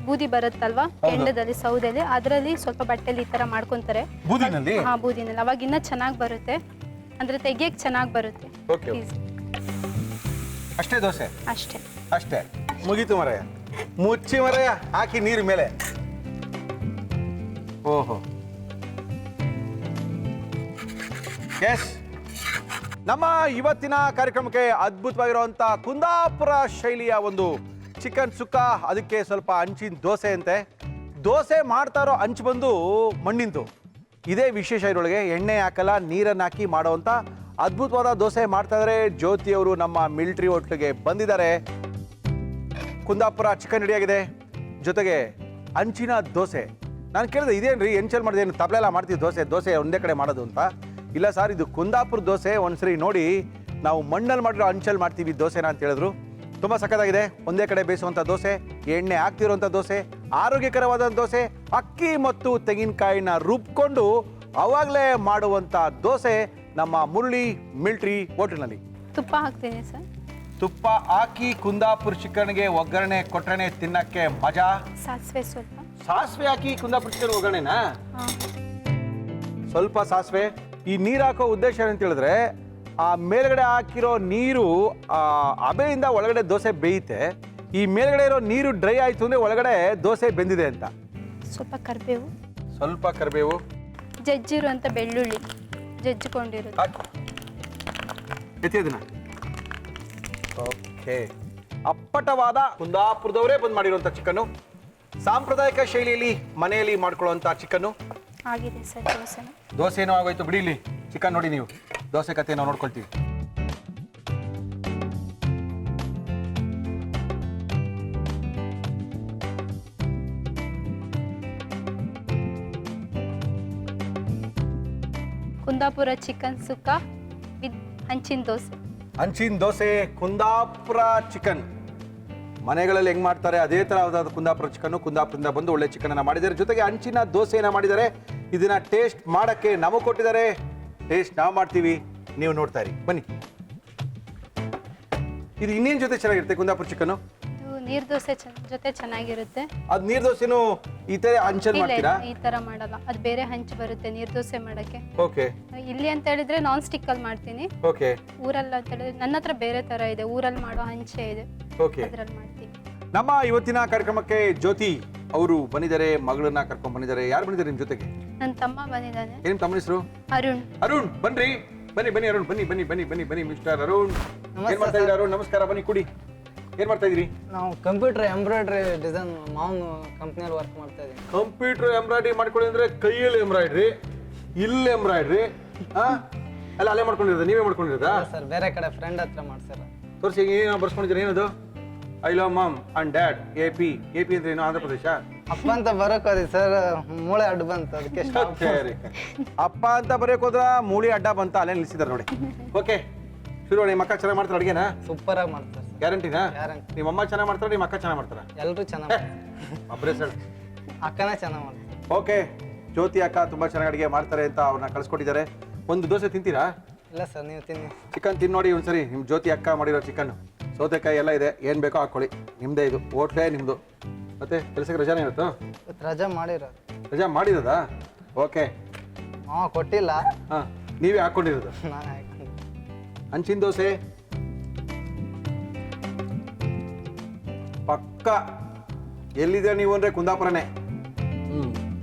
ಬೂದಿ ಬರುತ್ತಲ್ವಾ ಕೆಂಡದಲ್ಲಿ, ಸೌದೆಲಿ, ಅದರಲ್ಲಿ ಸ್ವಲ್ಪ ಬಟ್ಟೆಲಿ ಈ ತರ ಮಾಡ್ಕೊಂತಾರೆ. ಬೂದಿನಲ್ಲಿ? ಹಾ, ಬೂದಿನಲ್ಲಿ. ಅವಾಗ ಇನ್ನೂ ಚೆನ್ನಾಗಿ ಬರುತ್ತೆ, ಅಂದ್ರೆ ತೆಗಿಯಕ್ಕೆ ಚೆನ್ನಾಗಿ ಬರುತ್ತೆ. Okay. Easy. ಅಷ್ಟೇ ದೋಸೆ? ಅಷ್ಟೇ. ಅಷ್ಟೇ, ಮುಗೀತು ಮರಯ್ಯ. ಮುಚ್ಚಿ ಮರಯ್ಯ, ಹಾಕಿ ನೀರು ಮೇಲೆ. ಓಹೋ, ಎಸ್. ನಮ್ಮ ಇವತ್ತಿನ ಕಾರ್ಯಕ್ರಮಕ್ಕೆ ಅದ್ಭುತವಾಗಿರುವಂಥ ಕುಂದಾಪುರ ಶೈಲಿಯ ಒಂದು ಚಿಕನ್ ಸುಕ್ಕ, ಅದಕ್ಕೆ ಸ್ವಲ್ಪ ಹಂಚಿನ ದೋಸೆ ಅಂತೆ. ದೋಸೆ ಮಾಡ್ತಾ ಇರೋ ಹಂಚು ಬಂದು ಮಣ್ಣಿಂದು. ಇದೇ ವಿಶೇಷ. ಇದರೊಳಗೆ ಎಣ್ಣೆ ಹಾಕಲ್ಲ, ನೀರನ್ನು ಹಾಕಿ ಮಾಡೋವಂಥ ಅದ್ಭುತವಾದ ದೋಸೆ ಮಾಡ್ತಾ ಇದ್ದಾರೆ. ಜ್ಯೋತಿ ಅವರು ನಮ್ಮ ಮಿಲಿಟರಿ ಹೋಟ್ಲಿಗೆ ಬಂದಿದ್ದಾರೆ. ಕುಂದಾಪುರ ಚಿಕನ್ ರೆಡಿಯಾಗಿದೆ, ಜೊತೆಗೆ ಹಂಚಿನ ದೋಸೆ. ನಾನು ಕೇಳಿದೆ, ಇದೇನ್ರಿ ಹೆಂಚಲ್ಲಿ ಮಾಡಿದೆ, ಏನು ತಪ್ಪಲೆಲ್ಲ ಮಾಡ್ತೀವಿ ದೋಸೆ ಒಂದೇ ಕಡೆ ಮಾಡೋದು ಅಂತ. ಇಲ್ಲ ಸರ್, ಇದು ಕುಂದಾಪುರ ದೋಸೆ, ಒಂದ್ಸರಿ ನೋಡಿ, ನಾವು ಮಣ್ಣಲ್ಲಿ ಮಾಡಿರೋ ಹಂಚಲ್ಲಿ ಮಾಡ್ತೀವಿ ದೋಸೆನ ಅಂತ ಹೇಳಿದ್ರು. ತುಂಬ ಸಖತ್ತಾಗಿದೆ. ಒಂದೇ ಕಡೆ ಬೇಯಿಸುವಂಥ ದೋಸೆ, ಎಣ್ಣೆ ಹಾಕ್ತಿರುವಂಥ ದೋಸೆ, ಆರೋಗ್ಯಕರವಾದ ದೋಸೆ, ಅಕ್ಕಿ ಮತ್ತು ತೆಂಗಿನಕಾಯಿನ ರುಬ್ಕೊಂಡು ಅವಾಗಲೇ ಮಾಡುವಂಥ ದೋಸೆ ನಮ್ಮ ಮುರಳಿ ಮಿಲಿಟರಿ ಹೋಟೆಲ್ನಲ್ಲಿ. ತುಪ್ಪ ಹಾಕ್ತೀನಿ ಸರ್. ತುಪ್ಪ ಹಾಕಿ ಕುಂದಾಪುರ ಚಿಕನ್ಗೆ ಒಗ್ಗರಣೆ ಕೊಟ್ರೆ ತಿನ್ನಕ್ಕೆ ಮಜಾ. ಸಾಸಿವೆ ಸ್ವಲ್ಪ. ಸಾಸಿವೆ ಹಾಕಿ ಕುಂದಾಪುರ ಚಿಕನ್ ಒಗ್ಗರಣೆನಾ? ಹಾ. ಸ್ವಲ್ಪ ಸಾಸಿವೆ. ಈ ನೀರು ಹಾಕೋ ಉದ್ದೇಶ ಏನಂತ ಹೇಳಿದ್ರೆ, ಆ ಮೇಲ್ಗಡೆ ಹಾಕಿರೋ ನೀರು ಹಬೆಯಿಂದ ಒಳಗಡೆ ದೋಸೆ ಬೇಯುತ್ತೆ. ಈ ಮೇಲ್ಗಡೆ ಇರೋ ನೀರು ಡ್ರೈ ಆಯ್ತು ಅಂದ್ರೆ ಒಳಗಡೆ ದೋಸೆ ಬೆಂದಿದೆ ಅಂತ. ಸ್ವಲ್ಪ ಕರಿಬೇವು. ಸ್ವಲ್ಪ ಕರಿಬೇವು. ಜಜ್ಜಿರುವಂಥ ಬೆಳ್ಳುಳ್ಳಿ, ಜಜ್ಜಿಕೊಂಡಿರೋದು. ಎತ್ತಿ ಅದನ್ನ. ಓಕೆ, ಅಪ್ಪಟವಾದ ಕುಂದಾಪುರದವರೇ ಬಂದು ಮಾಡಿರುವಂಥ ಚಿಕನ್ನು, ಸಾಂಪ್ರದಾಯಿಕ ಶೈಲಿಯಲ್ಲಿ ಮನೆಯಲ್ಲಿ ಮಾಡ್ಕೊಳ್ಳುವಂಥ ಚಿಕನ್ನು ಆಗಿದೆ ಸರ್ ದೋಸೆನ. ದೋಸೆನೂ ಆಗೋಯ್ತು ಬಿಡಿ. ಇಲ್ಲಿ ಚಿಕನ್ ನೋಡಿ, ನೀವು ದೋಸೆ ಕತೆ ನಾವು ನೋಡ್ಕೊಳ್ತೀವಿ. ಕುಂದಾಪುರ ಚಿಕನ್ ಸುಕ್ಕ ವಿತ್ ಹಂಚಿನ ದೋಸೆ. ಹಂಚಿನ ದೋಸೆ, ಕುಂದಾಪುರ ಚಿಕನ್ ಮನೆಗಳಲ್ಲಿ ಹೆಂಗ್ ಮಾಡ್ತಾರೆ ಅದೇ ತರ ಕುಂದಾಪುರ ಚಿಕನ್ನು. ಕುಂದಾಪುರದಿಂದ ಬಂದು ಒಳ್ಳೆ ಚಿಕನ್ ಅನ್ನ ಮಾಡಿದ್ದಾರೆ, ಜೊತೆಗೆ ಹಂಚಿನ ದೋಸೆಯನ್ನ ಮಾಡಿದ್ದಾರೆ. ಇದನ್ನ ಟೇಸ್ಟ್ ಮಾಡಕ್ಕೆ ನಮಗೆ ಕೊಟ್ಟಿದ್ದಾರೆ. ಟೇಸ್ಟ್ ನಾವು ಮಾಡ್ತೀವಿ, ನೀವು ನೋಡ್ತಾ ಇರಿ, ಬನ್ನಿ. ಇದು ಇನ್ನೇನ್ ಜೊತೆ ಚೆನ್ನಾಗಿರುತ್ತೆ ಕುಂದಾಪುರ ಚಿಕನ್ನು? ಇದು ನೀರ್ ದೋಸೆ ಜೊತೆ ಚೆನ್ನಾಗಿರುತ್ತೆ. ಅದ್ ನೀರ್ ದೋಸೆನು ಈ ತರ ಹಂಚಲ್ಲಿ ಇಲ್ಲ ಮಾಡ್ತೀರಾ? ಈ ತರ ಮಾಡಲ್ಲ, ಅದು ಬೇರೆ ಹಂಚು ಬರುತ್ತೆ ನೀರ್ ದೋಸೆ ಮಾಡಕ್ಕೆ. ಓಕೆ. ಇಲ್ಲಿ ಅಂತ ಹೇಳಿದ್ರೆ ನಾನ್ ಸ್ಟಿಕ್ ಅಲ್ಲಿ ಮಾಡ್ತೀನಿ. ಓಕೆ. ಊರಲ್ಲಿ ಅಂತ ಹೇಳಿದ್ರೆ ನನ್ನ ಹತ್ರ ಬೇರೆ ತರ ಇದೆ, ಊರಲ್ಲಿ ಮಾಡೋ ಹಂಚೆ ಇದೆ, ಓಕೆ. ಅದ್ರಲ್ಲಿ ಮಾಡ್ತೀನಿ. ನಮ್ಮ ಇವತ್ತಿನ ಕಾರ್ಯಕ್ರಮಕ್ಕೆ ಜ್ಯೋತಿ ಅವರು ಬಂದಿದ್ದಾರೆ, ಮಗಳನ್ನ ಕರ್ಕೊಂಡ್ ಬಂದಿದ್ದಾರೆ. ಯಾರು ಬಂದಿದ್ದಾರೆ ನಿಮ್ ಜೊತೆಗೆ? ನನ್ನ ತಮ್ಮ ಬಂದಿದ್ದಾನೆ. ಏನ್ ತಮ್ಮ ಹೆಸರು? ಅರುಣ್. ಅರುಣ್ ಬನ್ರಿ, ಬನ್ನಿ ಅರುಣ್, ಬನ್ನಿ ಮಿಸ್ಟರ್ ಅರುಣ್. ಏನ್ ಮಾಡ್ತಾ ಇದ್ದೀರಾ ಅರುಣ್? ನಮಸ್ಕಾರ, ಬನ್ನಿ ಕುಡಿ. ಏನ್ ಮಾಡ್ತಾ ಇದೀರಿ? ನಾವು ಕಂಪ್ಯೂಟರ್ ಎಂಬ್ರಾಯ್ಡ್ರಿ ಡಿಸೈನ್ ಮಾವನ್ ಕಂಪ್ನಿಯಲ್ಲಿ ವರ್ಕ್ ಮಾಡ್ತಾ ಇದೀವಿ. ಕಂಪ್ಯೂಟರ್ ಎಂಬ್ರಾಯ್ಡ್ರಿ ಮಾಡ್ಕೊಳ್ಳಿ ಅಂದ್ರೆ ಕೈಯಲ್ಲಿ ಎಂಬ್ರಾಯ್ಡ್ರಿ, ಇಲ್ಲಿ ಎಂಬ್ರಾಯ್ಡ್ರಿ ಅಲ್ಲ ಅಲ್ಲೇ ಮಾಡ್ಕೊಂಡಿರೋದ? ನೀವೇ ಮಾಡ್ಕೊಂಡಿರೋದಾ? ಸರ್ ಬೇರೆ ಕಡೆ ಫ್ರೆಂಡ್ ಹತ್ರ ಮಾಡ್ಸಾರ. ತೋರಿಸಿ, ಏನು ಬರ್ಸ್ಕೊಂಡಿದ್ದೀರಿ? ಏನದು? I love mom and dad. AP ಅಂದ್ರೆ ಏನು? ಆಂಧ್ರ ಪ್ರದೇಶ? ಅಪ್ಪ ಅಂತ ಬರೋಕ್ ಹೋದಿ ಸರ್, ಮೂಳೆ ಅಡ್ಡು ಬಂತು, ಅದಕ್ಕೆ ಸ್ಟಾಪ್. ಅಪ್ಪ ಅಂತ ಬರೆಯೋಕೆ ಹೋದ್ರ ಮೂಳಿ ಅಡ್ಡ ಬಂತ, ಅಲ್ಲೇ ನಿಲ್ಸಿದಾರೆ ನೋಡಿ. ಓಕೆ, ಶುರು ಮಾಡಿ. ನಿಮ್ಮ ಅಕ್ಕ ಚೆನ್ನಾಗಿ ಮಾಡ್ತಾರೆ ಅಡುಗೆನಾ? ಸೂಪರ್ ಆಗಿ ಮಾಡ್ತಾರೆ ಸರ್. ಗ್ಯಾರಂಟಿನಾ? ಗ್ಯಾರಂಟಿ. ನಿಮ್ಮ ಅಮ್ಮ ಚೆನ್ನಾಗಿ ಮಾಡ್ತಾರೆ, ನಿಮ್ಮ ಅಕ್ಕ ಚೆನ್ನಾಗಿ ಮಾಡ್ತಾರ? ಎಲ್ಲರೂ ಚೆನ್ನಾಗಿ ಒಬ್ಬರೇ ಸರ್. ಅಕ್ಕನೇ ಚೆನ್ನಾಗಿ ಮಾಡ್ತಾರೆ. ಓಕೆ, ಜ್ಯೋತಿ ಅಕ್ಕ ತುಂಬಾ ಚೆನ್ನಾಗಿ ಅಡುಗೆ ಮಾಡ್ತಾರೆ ಅಂತ ಅವ್ರನ್ನ ಕಳ್ಸಿಕೊಟ್ಟಿದ್ದಾರೆ. ಒಂದು ದೋಸೆ ತಿಂತೀರಾ? ಇಲ್ಲ ಸರ್, ನೀವು ತಿನ್ನಿ. ಚಿಕನ್ ತಿನ್ ನೋಡಿ ಒಂದ್ಸರಿ. ನಿಮ್ಮ ಜ್ಯೋತಿ ಅಕ್ಕ ಮಾಡಿರೋ ಚಿಕನ್, ಸೌತೆಕಾಯಿ ಎಲ್ಲ ಇದೆ, ಏನು ಬೇಕೋ ಹಾಕೊಳ್ಳಿ. ನಿಮ್ಮದೇ ಇದು, ಹೋಟ್ಲೇ ನಿಮ್ಮದು. ಮತ್ತೆ ಕೆಲಸಕ್ಕೆ ರಜಾನೇ ಇರುತ್ತೋ? ಇವತ್ತು ರಜಾ ಮಾಡಿರೋದು. ರಜಾ ಮಾಡಿರೋದಾ? ಓಕೆ. ಮಾವ ಕೊಟ್ಟಿಲ್ಲ, ಹಾಂ, ನೀವೇ ಹಾಕ್ಕೊಂಡಿರೋದು. ನಾನು ಹಾಕೊಂಡು. ಹಂಚಿನ ದೋಸೆ ಪಕ್ಕ. ಎಲ್ಲಿದೆ ನೀವು ಅಂದರೆ ಕುಂದಾಪುರನೇ.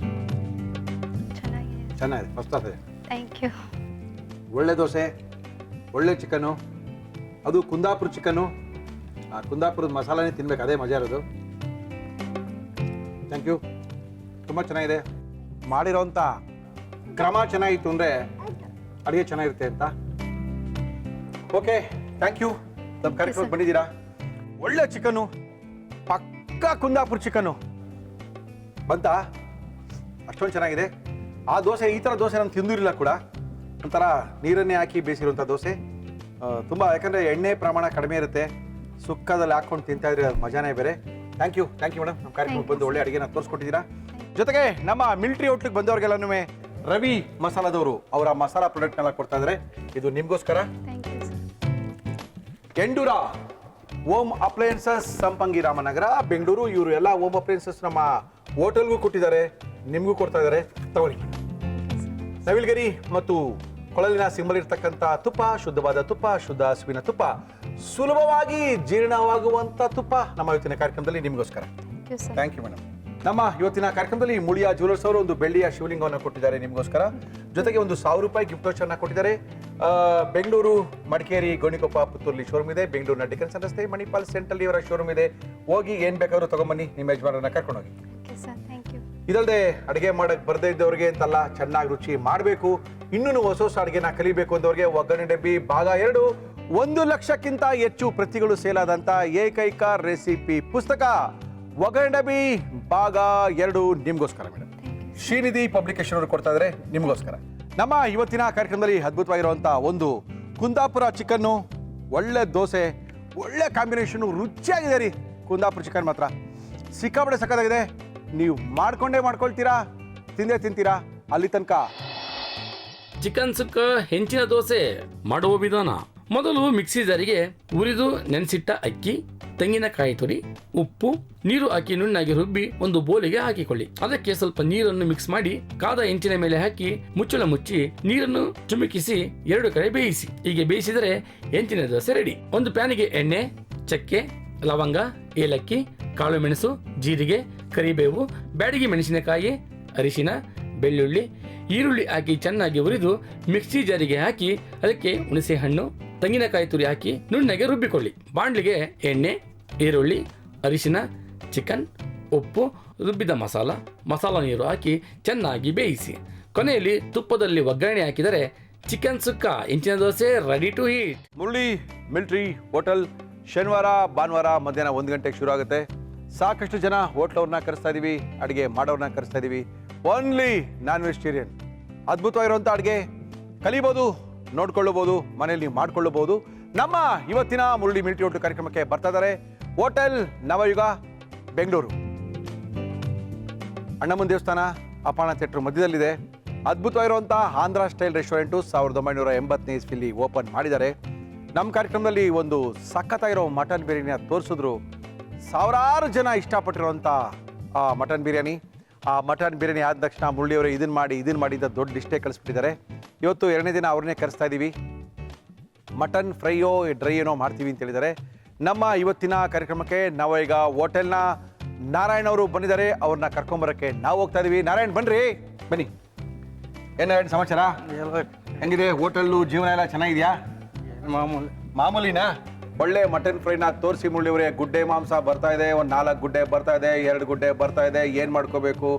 ಚೆನ್ನಾಗಿದೆ. ಚೆನ್ನಾಗಿದೆ, ಫಸ್ಟ್ ಕ್ಲಾಸ್ ಇದೆ. Thank you. ಒಳ್ಳೆ ದೋಸೆ, ಒಳ್ಳೆ ಚಿಕನ್ನು, ಅದು ಕುಂದಾಪುರ ಚಿಕನ್ನು. ಆ ಕುಂದಾಪುರದ ಮಸಾಲಾನೇ ತಿನ್ಬೇಕು, ಅದೇ ಮಜಾ ಇರೋದು. ಥ್ಯಾಂಕ್ ಯು, ತುಂಬ ಚೆನ್ನಾಗಿದೆ. ಮಾಡಿರೋಂಥ ಕ್ರಮ ಚೆನ್ನಾಗಿತ್ತು ಅಂದರೆ ಅಡುಗೆ ಚೆನ್ನಾಗಿರುತ್ತೆ ಅಂತ. Okay, thank you. ನಮ್ಮ ಕಾರ್ಯಕ್ರಮಕ್ಕೆ ಬಂದಿದ್ದೀರಾ. ಒಳ್ಳೆ ಚಿಕನ್ನು, ಪಕ್ಕ ಕುಂದಾಪುರ ಚಿಕನ್ನು ಬಂತಾ? ಅಷ್ಟೊಂದು ಚೆನ್ನಾಗಿದೆ. ಆ ದೋಸೆ, ಈ ಥರ ದೋಸೆ ನಾನು ತಿಂದಿರಲಿಲ್ಲ ಕೂಡ. ಒಂಥರ ನೀರನ್ನೇ ಹಾಕಿ ಬೇಯಿಸಿರುವಂಥ ದೋಸೆ ತುಂಬ, ಯಾಕಂದರೆ ಎಣ್ಣೆ ಪ್ರಮಾಣ ಕಡಿಮೆ ಇರುತ್ತೆ. ಸುಕ್ಕದಲ್ಲಿ ಹಾಕ್ಕೊಂಡು ತಿಂತಾ ಇದ್ರೆ ಅದು ಮಜಾನೇ ಬೇರೆ. ಥ್ಯಾಂಕ್ ಯು ಮೇಡಮ್, ನಮ್ಮ ಕಾರ್ಯಕ್ರಮಕ್ಕೆ ಬಂದು ಒಳ್ಳೆ ಅಡುಗೆನ ತೋರಿಸ್ಕೊಟ್ಟಿದ್ದೀರಾ. ಜೊತೆಗೆ ನಮ್ಮ ಮಿಲಿಟರಿ ಹೋಟ್ಲಿಗೆ ಬಂದವ್ರಿಗೆಲ್ಲನೂ ರವಿ ಮಸಾಲದವರು ಅವರ ಮಸಾಲಾ ಪ್ರಾಡಕ್ಟ್ನೆಲ್ಲ ಕೊಡ್ತಾ ಇದ್ದಾರೆ. ಇದು ನಿಮಗೋಸ್ಕರ. Thank you sir. ಎಂಡೂರ ಓಮ್ ಅಪ್ಲಯನ್ಸಸ್, ಸಂಪಂಗಿ ರಾಮನಗರ, ಬೆಂಗಳೂರು. ಇವರು ಎಲ್ಲ ಓಮ್ ಅಪ್ಲಯನ್ಸಸ್ ನಮ್ಮ ಹೋಟೆಲ್ಗೂ ಕೊಟ್ಟಿದ್ದಾರೆ, ನಿಮಗೂ ಕೊಡ್ತಾ ಇದ್ದಾರೆ. ತಗೊಳ್ಳಿ. ನವಿಲ್ಗರಿ ಮತ್ತು ಕೊಳಲಿನ ಸಿಂಬಲ್ ಇರ್ತಕ್ಕಂಥ ತುಪ್ಪ, ಶುದ್ಧವಾದ ತುಪ್ಪ, ಶುದ್ಧ ಹಸುವಿನ ತುಪ್ಪ, ಸುಲಭವಾಗಿ ಜೀರ್ಣವಾಗುವಂಥ ತುಪ್ಪ ನಮ್ಮ ಇವತ್ತಿನ ಕಾರ್ಯಕ್ರಮದಲ್ಲಿ ನಿಮಗೋಸ್ಕರ. Thank you sir. Thank you madam. ನಮ್ಮ ಇವತ್ತಿನ ಕಾರ್ಯಕ್ರಮದಲ್ಲಿ ಮುಳಿಯಾ ಜ್ಯುವೆಲರ್ಸ್ ಅವರು ಒಂದು ಬೆಳ್ಳಿಯ ಶಿವಲಿಂಗವನ್ನು ಕೊಟ್ಟಿದ್ದಾರೆ ನಿಮಗೋಸ್ಕರ. ಜೊತೆಗೆ ಒಂದು 1000 ರೂಪಾಯಿ ಗಿಫ್ಟ್ ವೋಚರ್ನ ಕೊಟ್ಟಿದ್ದಾರೆ. ಬೆಂಗಳೂರು, ಮಡಿಕೇರಿ, ಗೋಣಿಕೊಪ್ಪ, ಪುತ್ತೂರಲ್ಲಿ ಶೋರೂಮ್ ಇದೆ. ಬೆಂಗಳೂರಿನ ಡಿಕನ್ಸನ್ ರಸ್ತೆ ಮಣಿಪಾಲ್ ಸೆಂಟ್ರಲ್ಲಿ ಇವರ ಶೋರೂಮ್ ಇದೆ. ಹೋಗಿ ಏನು ಬೇಕಾದ್ರೂ ತಗೊಂಬನ್ನಿ, ನಿಮ್ಮ ಯಜಮಾನರನ್ನ ಕರ್ಕೊಂಡೋಗಿ. Okay sir, thank you. ಇದಲ್ಲದೆ ಅಡುಗೆ ಮಾಡಕ್ಕೆ ಬರದೇ ಇದ್ದವ್ರಿಗೆ ಅಂತಲ್ಲ, ಚೆನ್ನಾಗಿ ರುಚಿ ಮಾಡಬೇಕು, ಇನ್ನೂ ಹೊಸ ಅಡುಗೆನ ಕಲಿಬೇಕು ಅಂದವ್ರಿಗೆ ಒಗ್ಗರಣೆ ಡಬ್ಬಿ ಭಾಗ 2 1 ಲಕ್ಷಕ್ಕಿಂತ ಹೆಚ್ಚು ಪ್ರತಿಗಳು ಸೇಲಾದಂಥ ಏಕೈಕ ರೆಸಿಪಿ ಪುಸ್ತಕ ಒಗ್ಗರಣೆ ಡಬ್ಬಿ ಭಾಗ 2 ನಿಮಗೋಸ್ಕರ ಮೇಡಮ್. ಶ್ರೀನಿಧಿ ಪಬ್ಲಿಕೇಶನ್ ಅವರು ಕೊಡ್ತಾ ಇದ್ದಾರೆ ನಿಮಗೋಸ್ಕರ. ನಮ್ಮ ಇವತ್ತಿನ ಕಾರ್ಯಕ್ರಮದಲ್ಲಿ ಅದ್ಭುತವಾಗಿರುವಂಥ ಒಂದು ಕುಂದಾಪುರ ಚಿಕನ್ನು, ಒಳ್ಳೆ ದೋಸೆ, ಒಳ್ಳೆ ಕಾಂಬಿನೇಷನು, ರುಚಿಯಾಗಿದೆ ರೀ. ಕುಂದಾಪುರ ಚಿಕನ್ ಮಾತ್ರ ಸಿಕ್ಕಾಪಟ್ಟೆ ಸಕ್ಕತ್ತಾಗಿದೆ. ನೀವು ಮಾಡ್ಕೊಳ್ತೀರಾ, ತಿಂತೀರಾ. ಅಲ್ಲಿ ತನಕ ಚಿಕನ್ ಸುಕ್ಕ ಹೆಂಚಿನ ದೋಸೆ ಮಾಡುವ ವಿಧಾನ: ಮೊದಲು ಮಿಕ್ಸಿ ಜಾರಿಗೆ ಉರಿದು ನೆನೆಸಿಟ್ಟ ಅಕ್ಕಿ, ತೆಂಗಿನಕಾಯಿ ತುರಿ, ಉಪ್ಪು, ನೀರು ಹಾಕಿ ನುಣ್ಣಾಗಿ ರುಬ್ಬಿ ಒಂದು ಬೋಲಿಗೆ ಹಾಕಿಕೊಳ್ಳಿ. ಅದಕ್ಕೆ ಸ್ವಲ್ಪ ನೀರನ್ನು ಮಿಕ್ಸ್ ಮಾಡಿ ಕಾದ ಹೆಂಚಿನ ಮೇಲೆ ಹಾಕಿ ಮುಚ್ಚಳ ಮುಚ್ಚಿ ನೀರನ್ನು ಚುಮುಕಿಸಿ 2 ಕಡೆ ಬೇಯಿಸಿ. ಹೀಗೆ ಬೇಯಿಸಿದರೆ ಹೆಂಚಿನ ದೋಸೆ ರೆಡಿ. ಒಂದು ಪ್ಯಾನಿಗೆ ಎಣ್ಣೆ, ಚಕ್ಕೆ, ಲವಂಗ, ಏಲಕ್ಕಿ, ಕಾಳು ಮೆಣಸು, ಜೀರಿಗೆ, ಕರಿಬೇವು, ಬ್ಯಾಡಗಿ ಮೆಣಸಿನಕಾಯಿ, ಅರಿಶಿನ, ಬೆಳ್ಳುಳ್ಳಿ, ಈರುಳ್ಳಿ ಹಾಕಿ ಚೆನ್ನಾಗಿ ಹುರಿದು ಮಿಕ್ಸಿ ಜಾರಿಗೆ ಹಾಕಿ ಅದಕ್ಕೆ ಹುಣಸೆ ಹಣ್ಣು, ತೆಂಗಿನಕಾಯಿ ತುರಿ ಹಾಕಿ ನುಣ್ಣಗೆ ರುಬ್ಬಿಕೊಳ್ಳಿ. ಬಾಣಲಿಗೆ ಎಣ್ಣೆ, ಈರುಳ್ಳಿ, ಅರಿಶಿನ, ಚಿಕನ್, ಉಪ್ಪು, ರುಬ್ಬಿದ ಮಸಾಲ ನೀರು ಹಾಕಿ ಚೆನ್ನಾಗಿ ಬೇಯಿಸಿ. ಕೊನೆಯಲ್ಲಿ ತುಪ್ಪದಲ್ಲಿ ಒಗ್ಗರಣೆ ಹಾಕಿದರೆ ಚಿಕನ್ ಸುಕ್ಕ ಹೆಂಚಿನ dosa ready to eat. Murali military hotel ಶನಿವಾರ ಭಾನುವಾರ ಮಧ್ಯಾಹ್ನ 1 ಗಂಟೆಗೆ ಶುರು ಆಗುತ್ತೆ. ಸಾಕಷ್ಟು ಜನ ಹೋಟ್ಲವ್ರನ್ನ ಕರೆಸ್ತಾ ಇದೀವಿ, ಅಡುಗೆ ಮಾಡೋರನ್ನ ಕರೆಸ್ತಾ ಇದೀವಿ. Only non vegetarian. ಅದ್ಭುತವಾಗಿರುವಂಥ ಅಡುಗೆ ಕಲಿಬೋದು, ನೋಡ್ಕೊಳ್ಳಬಹುದು, ಮನೆಯಲ್ಲಿ ನೀವು ಮಾಡ್ಕೊಳ್ಳಬಹುದು. ನಮ್ಮ ಇವತ್ತಿನ ಮುರಳಿ ಮಿಲಿಟರಿ ಹೋಟೆಲ್ ಕಾರ್ಯಕ್ರಮಕ್ಕೆ ಬರ್ತಾ ಇದ್ದಾರೆ ಹೋಟೆಲ್ ನವಯುಗ, ಬೆಂಗಳೂರು. ಅಣ್ಣಮ್ಮನ ದೇವಸ್ಥಾನ, ಅಪಾಣ ಥಿಯೇಟರ್ ಮಧ್ಯದಲ್ಲಿದೆ. ಅದ್ಭುತವಾಗಿರುವಂಥ ಆಂಧ್ರ ಸ್ಟೈಲ್ ರೆಸ್ಟೋರೆಂಟು 1980ನೇ ಇಸ್ವಿಲಿ ಓಪನ್ ಮಾಡಿದ್ದಾರೆ. ನಮ್ಮ ಕಾರ್ಯಕ್ರಮದಲ್ಲಿ ಒಂದು ಸಖತ್ತಾಗಿರೋ ಮಟನ್ ಬಿರಿಯಾನಿನ ತೋರಿಸಿದ್ರು. ಸಾವಿರಾರು ಜನ ಇಷ್ಟಪಟ್ಟಿರುವಂಥ ಆ ಮಟನ್ ಬಿರಿಯಾನಿ. ಆ ಮಟನ್ ಬಿರಿಯಾನಿ ಆದ ತಕ್ಷಣ ಮುರಳಿಯವರು ಇದನ್ನು ಮಾಡಿ ಅಂತ ದೊಡ್ಡ ಲಿಸ್ಟೇ ಕಳಿಸ್ಬಿಟ್ಟಿದ್ದಾರೆ. ಇವತ್ತು 2ನೇ ದಿನ ಅವ್ರನ್ನೇ ಕರೆಸ್ತಾ ಇದ್ದೀವಿ. ಮಟನ್ ಫ್ರೈಯೋ ಡ್ರೈ ಏನೋ ಮಾಡ್ತೀವಿ ಅಂತ ಹೇಳಿದ್ದಾರೆ. ನಮ್ಮ ಇವತ್ತಿನ ಕಾರ್ಯಕ್ರಮಕ್ಕೆ ನವಯುಗ ಹೋಟೆಲ್ನ ನಾರಾಯಣ್ ಅವರು ಬಂದಿದ್ದಾರೆ. ಅವ್ರನ್ನ ಕರ್ಕೊಂಬರೋಕ್ಕೆ ನಾವು ಹೋಗ್ತಾ ಇದ್ದೀವಿ. ನಾರಾಯಣ್ ಬನ್ನಿ. ಏನು ನಾರಾಯಣ್ ಸಮಾಚಾರ? ಹೆಂಗಿದೆ ಹೋಟೆಲ್ಲು, ಜೀವನ ಎಲ್ಲ ಚೆನ್ನಾಗಿದೆಯಾ? ಮಾಮೂಲಿನಾ? ಒಳ್ಳೆ ಮಟನ್ ಫ್ರೈನ ತೋರಿಸಿ ಮುರಳಿಯವರೇ. ಗುಡ್ಡೆ ಮಾಂಸ ಬರ್ತಾ ಇದೆ, ಒಂದು 4 ಗುಡ್ಡೆ ಬರ್ತಾ ಇದೆ, 2 ಗುಡ್ಡೆ ಬರ್ತಾ ಇದೆ. ಏನು ಮಾಡ್ಕೋಬೇಕು,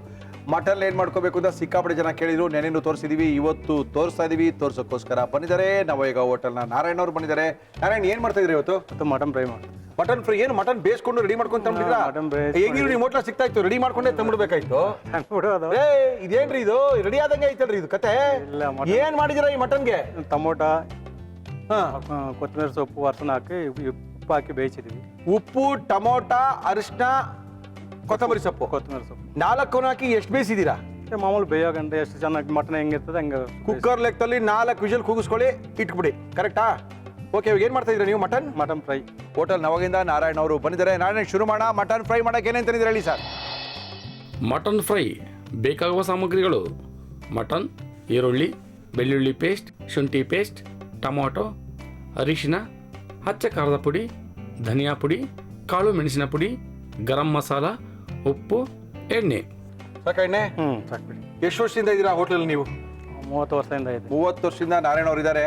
ಮಟನ್ ಏನು ಮಾಡ್ಕೋಬೇಕು ಅಂತ ಸಿಕ್ಕಾಪಟ್ಟೆ ಜನ ಕೇಳಿದ್ರು. ನೆನೆನೂ ತೋರಿಸಿದೀವಿ, ಇವತ್ತು ತೋರಿಸ್ತಾ ಇದೀವಿ. ತೋರ್ಸೋಕ್ಕೋಸ್ಕರ ಬಂದಿದ್ದಾರೆ ನವಯುಗ ಹೋಟೆಲ್ನ ನಾರಾಯಣ್ ಅವರು ಬಂದಿದ್ದಾರೆ. ನಾರಾಯಣ್ ಏನು ಮಾಡ್ತಾ ಇದ್ರಿ ಇವತ್ತು? ಮಟನ್ ಫ್ರೈ ಮಾಡಿ. ಮಟನ್ ಫ್ರೈ ಏನು ಮಟನ್ ಬೇಯಿಸ್ಕೊಂಡು ರೆಡಿ ಮಾಡ್ಕೊಂಡು ತಂಬಿಟ್ಟಿದ್ರಾ? ಹೆಂಗಿರು ನಿಮ್ಮ ಹೋಟ್ಲ ಸಿಗ್ತಾ ಇತ್ತು, ರೆಡಿ ಮಾಡ್ಕೊಂಡೇ ತಂಬಿಡ್ಬೇಕಾಯ್ತು. ಇದೇನ್ರಿ ಇದು ರೆಡಿ ಆದಂಗೆ ಐತಲ್ರಿ ಇದು ಕತೆ? ಏನ್ ಮಾಡಿದಿರ ಈ ಮಟನ್ಗೆ? ಟೊಮೊಟೊ, ಕೊತ್ತಂಬರಿ ಸೊಪ್ಪು, ಅರಶಿನ ಹಾಕಿ ಉಪ್ಪು ಹಾಕಿ ಬೇಯಿಸಿದ್ವಿ. ಉಪ್ಪು, ಟೊಮೊಟೊ, ಅರಿಶಿನ, ಕೊತ್ತಂಬರಿ ಸೊಪ್ಪು 4 ಹಾಕಿ ಎಷ್ಟು ಬೇಯಿಸಿದೀರಾ? ಮಾಮೂಲು ಬೇಯೋಗಂಟೆ ಎಷ್ಟು ಚೆನ್ನಾಗಿ ಮಟನ್ ಹೆಂಗಿರ್ತದೆ ಹಂಗೆ ಕುಕ್ಕರ್ ಲೆಕ್ಕದಲ್ಲಿ 4 ವಿಷಲ್ ಕೂಗಿಸ್ಕೊಳ್ಳಿ, ಇಟ್ಬಿಡಿ. ಕರೆಕ್ಟಾ? ಓಕೆ, ಇವಾಗ ಏನು ಮಾಡ್ತಾ ಇದ್ದೀರಾ ನೀವು? Mutton fry. ಹೋಟೆಲ್ ನವಗಿಂದ ನಾರಾಯಣ್ ಅವರು ಬಂದಿದ್ದಾರೆ. ನಾರಾಯಣ್, ಶುರು ಮಾಡೋಣ. ಮಟನ್ ಫ್ರೈ ಮಾಡಕ್ಕೆ ಏನೇನು ತಂದಿದ್ದೀರಾ ಹೇಳಿ ಸರ್? ಮಟನ್ ಫ್ರೈ ಬೇಕಾಗುವ ಸಾಮಗ್ರಿಗಳು: ಮಟನ್, ಈರುಳ್ಳಿ, ಬೆಳ್ಳುಳ್ಳಿ ಪೇಸ್ಟ್, ಶುಂಠಿ ಪೇಸ್ಟ್, ಟೊಮೊಟೊ, ಅರಿಶಿನ, ಹಚ್ಚ ಖಾರದ ಪುಡಿ, ಧನಿಯಾ ಪುಡಿ, ಕಾಳು ಮೆಣಸಿನ ಪುಡಿ, ಗರಂ ಮಸಾಲ, ಉಪ್ಪು, ಎಣ್ಣೆ. ಸಾಕ ಎಣ್ಣೆ? ಸಾಕ್ಬಿಡಿ. ಎಷ್ಟು ವರ್ಷದಿಂದ ಇದ್ದೀರಾ ಹೋಟೆಲ್ ನೀವು? 30 ವರ್ಷದಿಂದ ಇದೆ. 30 ವರ್ಷದಿಂದ ನಾರಾಯಣ್ ಅವರು ಇದ್ದಾರೆ.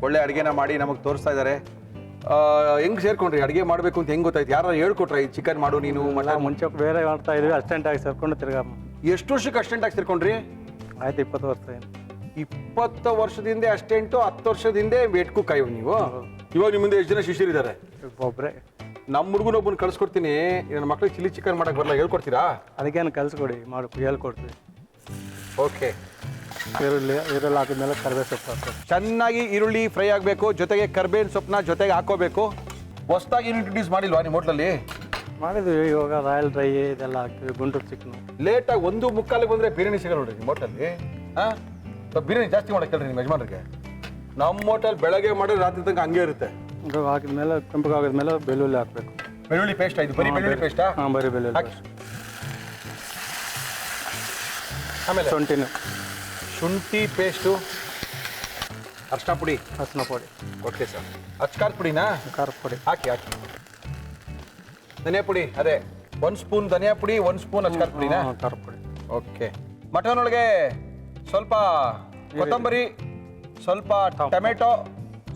ಒಳ್ಳೆ ಅಡುಗೆನ ಮಾಡಿ ನಮಗೆ ತೋರಿಸ್ತಾ ಇದ್ದಾರೆ. ಹೆಂಗ್ ಸೇರ್ಕೊಂಡ್ರಿ? ಅಡುಗೆ ಮಾಡಬೇಕು ಅಂತ ಹೆಂಗ್ ಗೊತ್ತಾಯ್ತು? ಯಾರು ಹೇಳ್ಕೊಟ್ರ ಈ ಚಿಕನ್ ಮಾಡು ನೀನು? ಮುಂಚೆ ಬೇರೆ ಮಾಡ್ತಾ ಇದ್ವಿ, ಅಸಿಸ್ಟೆಂಟ್ ಆಗಿ ಸೇರ್ಕೊಂಡು ತಿರ್ಗಾ. ಎಷ್ಟು ವರ್ಷಕ್ಕೆ ಅಸಿಸ್ಟೆಂಟ್ ಆಗಿ ಸೇರ್ಕೊಂಡ್ರಿ? ಆಯ್ತು 20 ವರ್ಷ. 20 ವರ್ಷದಿಂದ ಅಸಿಸ್ಟೆಂಟು, 10 ವರ್ಷದಿಂದ ವೇಟ್ಕು ಕಾಯೋ ನೀವು. ಇವಾಗ ನಿಮ್ಮ ಮುಂದೆ ಎಷ್ಟು ಜನ ಶಿಷ್ಯರಿದ್ದಾರೆ? ಒಬ್ಬರೇ. ನಮ್ಮ ಹುಡುಗನೊಬ್ಬನ ಕಳ್ಸ್ಕೊಡ್ತೀನಿ. ನನ್ನ ಮಕ್ಳಿಗೆ ಚಿಲ್ಲಿ ಚಿಕನ್ ಮಾಡಕ್ ಬರಲ್ಲ, ಹೇಳ್ಕೊಡ್ತೀರಾ? ಅದಕ್ಕೇನು ಕಲ್ಸ್ಕೊಡಿ, ಹೇಳ್ಕೊಡ್ತೀವಿ. ಓಕೆ, ಈರುಳ್ಳಿ ಹಾಕಿದ್ಮೇಲೆ ಕರಿಬೇವು ಸೊಪ್ಪು ಹಾಕ್ಬೇಕು. ಚೆನ್ನಾಗಿ ಈರುಳ್ಳಿ ಫ್ರೈ ಆಗಬೇಕು, ಜೊತೆಗೆ ಕರ್ಬೇವಿನ ಸೊಪ್ಪನ್ನ ಜೊತೆಗೆ ಹಾಕೋಬೇಕು. ಹೊಸ್ದಾಗಿ ಏನು ಇಂಟ್ರೊಡ್ಯೂಸ್ ಮಾಡಿಲ್ವಾ ನಿಮ್ಮ ಹೋಟ್ಲಲ್ಲಿ? ಮಾಡಿದ್ವಿ ಇವಾಗ ರಾಯಲ್ ಡ್ರೈ ಇದೆಲ್ಲ ಹಾಕ್ತೀವಿ, ಗುಂಟೂರು ಚಿಕನು. ಲೇಟಾಗಿ 1:45 ಬಂದರೆ ಬಿರಿಯಾನಿ ಸಿಗಲ್ಲ ನೋಡ್ರಿ ನಿಮ್ಮ ಹೋಟ್ಲಲ್ಲಿ. ಹಾಂ, ಸ್ವಲ್ಪ ಬಿರಿಯಾನಿ ಜಾಸ್ತಿ ಮಾಡಕ್ಕೆ ಹೇಳ್ರಿ ನಿಮ್ಮ ಯಜಮಾನ್ರಿಗೆ. ನಮ್ಮ ಹೋಟೆಲ್ ಬೆಳಗ್ಗೆ ಮಾಡಿ ರಾತ್ರಿ ತನಕ ಹಂಗೆ ಇರುತ್ತೆ. ಇದು ಹಾಕಿದ್ಮೇಲೆ ಕೆಂಪಗಾಗಿದ್ಮೇಲೆ ಬೆಳ್ಳುಳ್ಳಿ ಹಾಕಬೇಕು. ಬೆಳ್ಳುಳ್ಳಿ ಪೇಸ್ಟ್ ಇದು ಬರೀ ಬೆಳ್ಳುಳ್ಳಿ ಪೇಸ್ಟಾ? ಹಾಂ, ಬರೀ ಬೆಳ್ಳುಳ್ಳಿ ಹಾಕಿ. ಪೇಸ್ಟ್. ಆಮೇಲೆ ಶುಂಠಿ ಪೇಸ್ಟು, ಅರ್ಶಿನ ಪುಡಿ, ಅರಿಶಿನ ಪುಡಿ. Okay sir. ಅಚ್ಕಾರದ ಪುಡಿನಾ? ಖಾರದ ಪುಡಿ ಹಾಕಿ. ಧನಿಯಾ ಪುಡಿ ಅದೇ 1 ಸ್ಪೂನ್ ಧನಿಯಾ ಪುಡಿ, 1 ಸ್ಪೂನ್ ಅಚ್ಕಾರದ ಪುಡಿನಾ? ಖಾರದ ಪುಡಿ. ಓಕೆ. ಮಟನ್ ಒಳಗೆ ಸ್ವಲ್ಪ ಕೊತ್ತಂಬರಿ, ಸ್ವಲ್ಪ ಟೊಮೆಟೊ,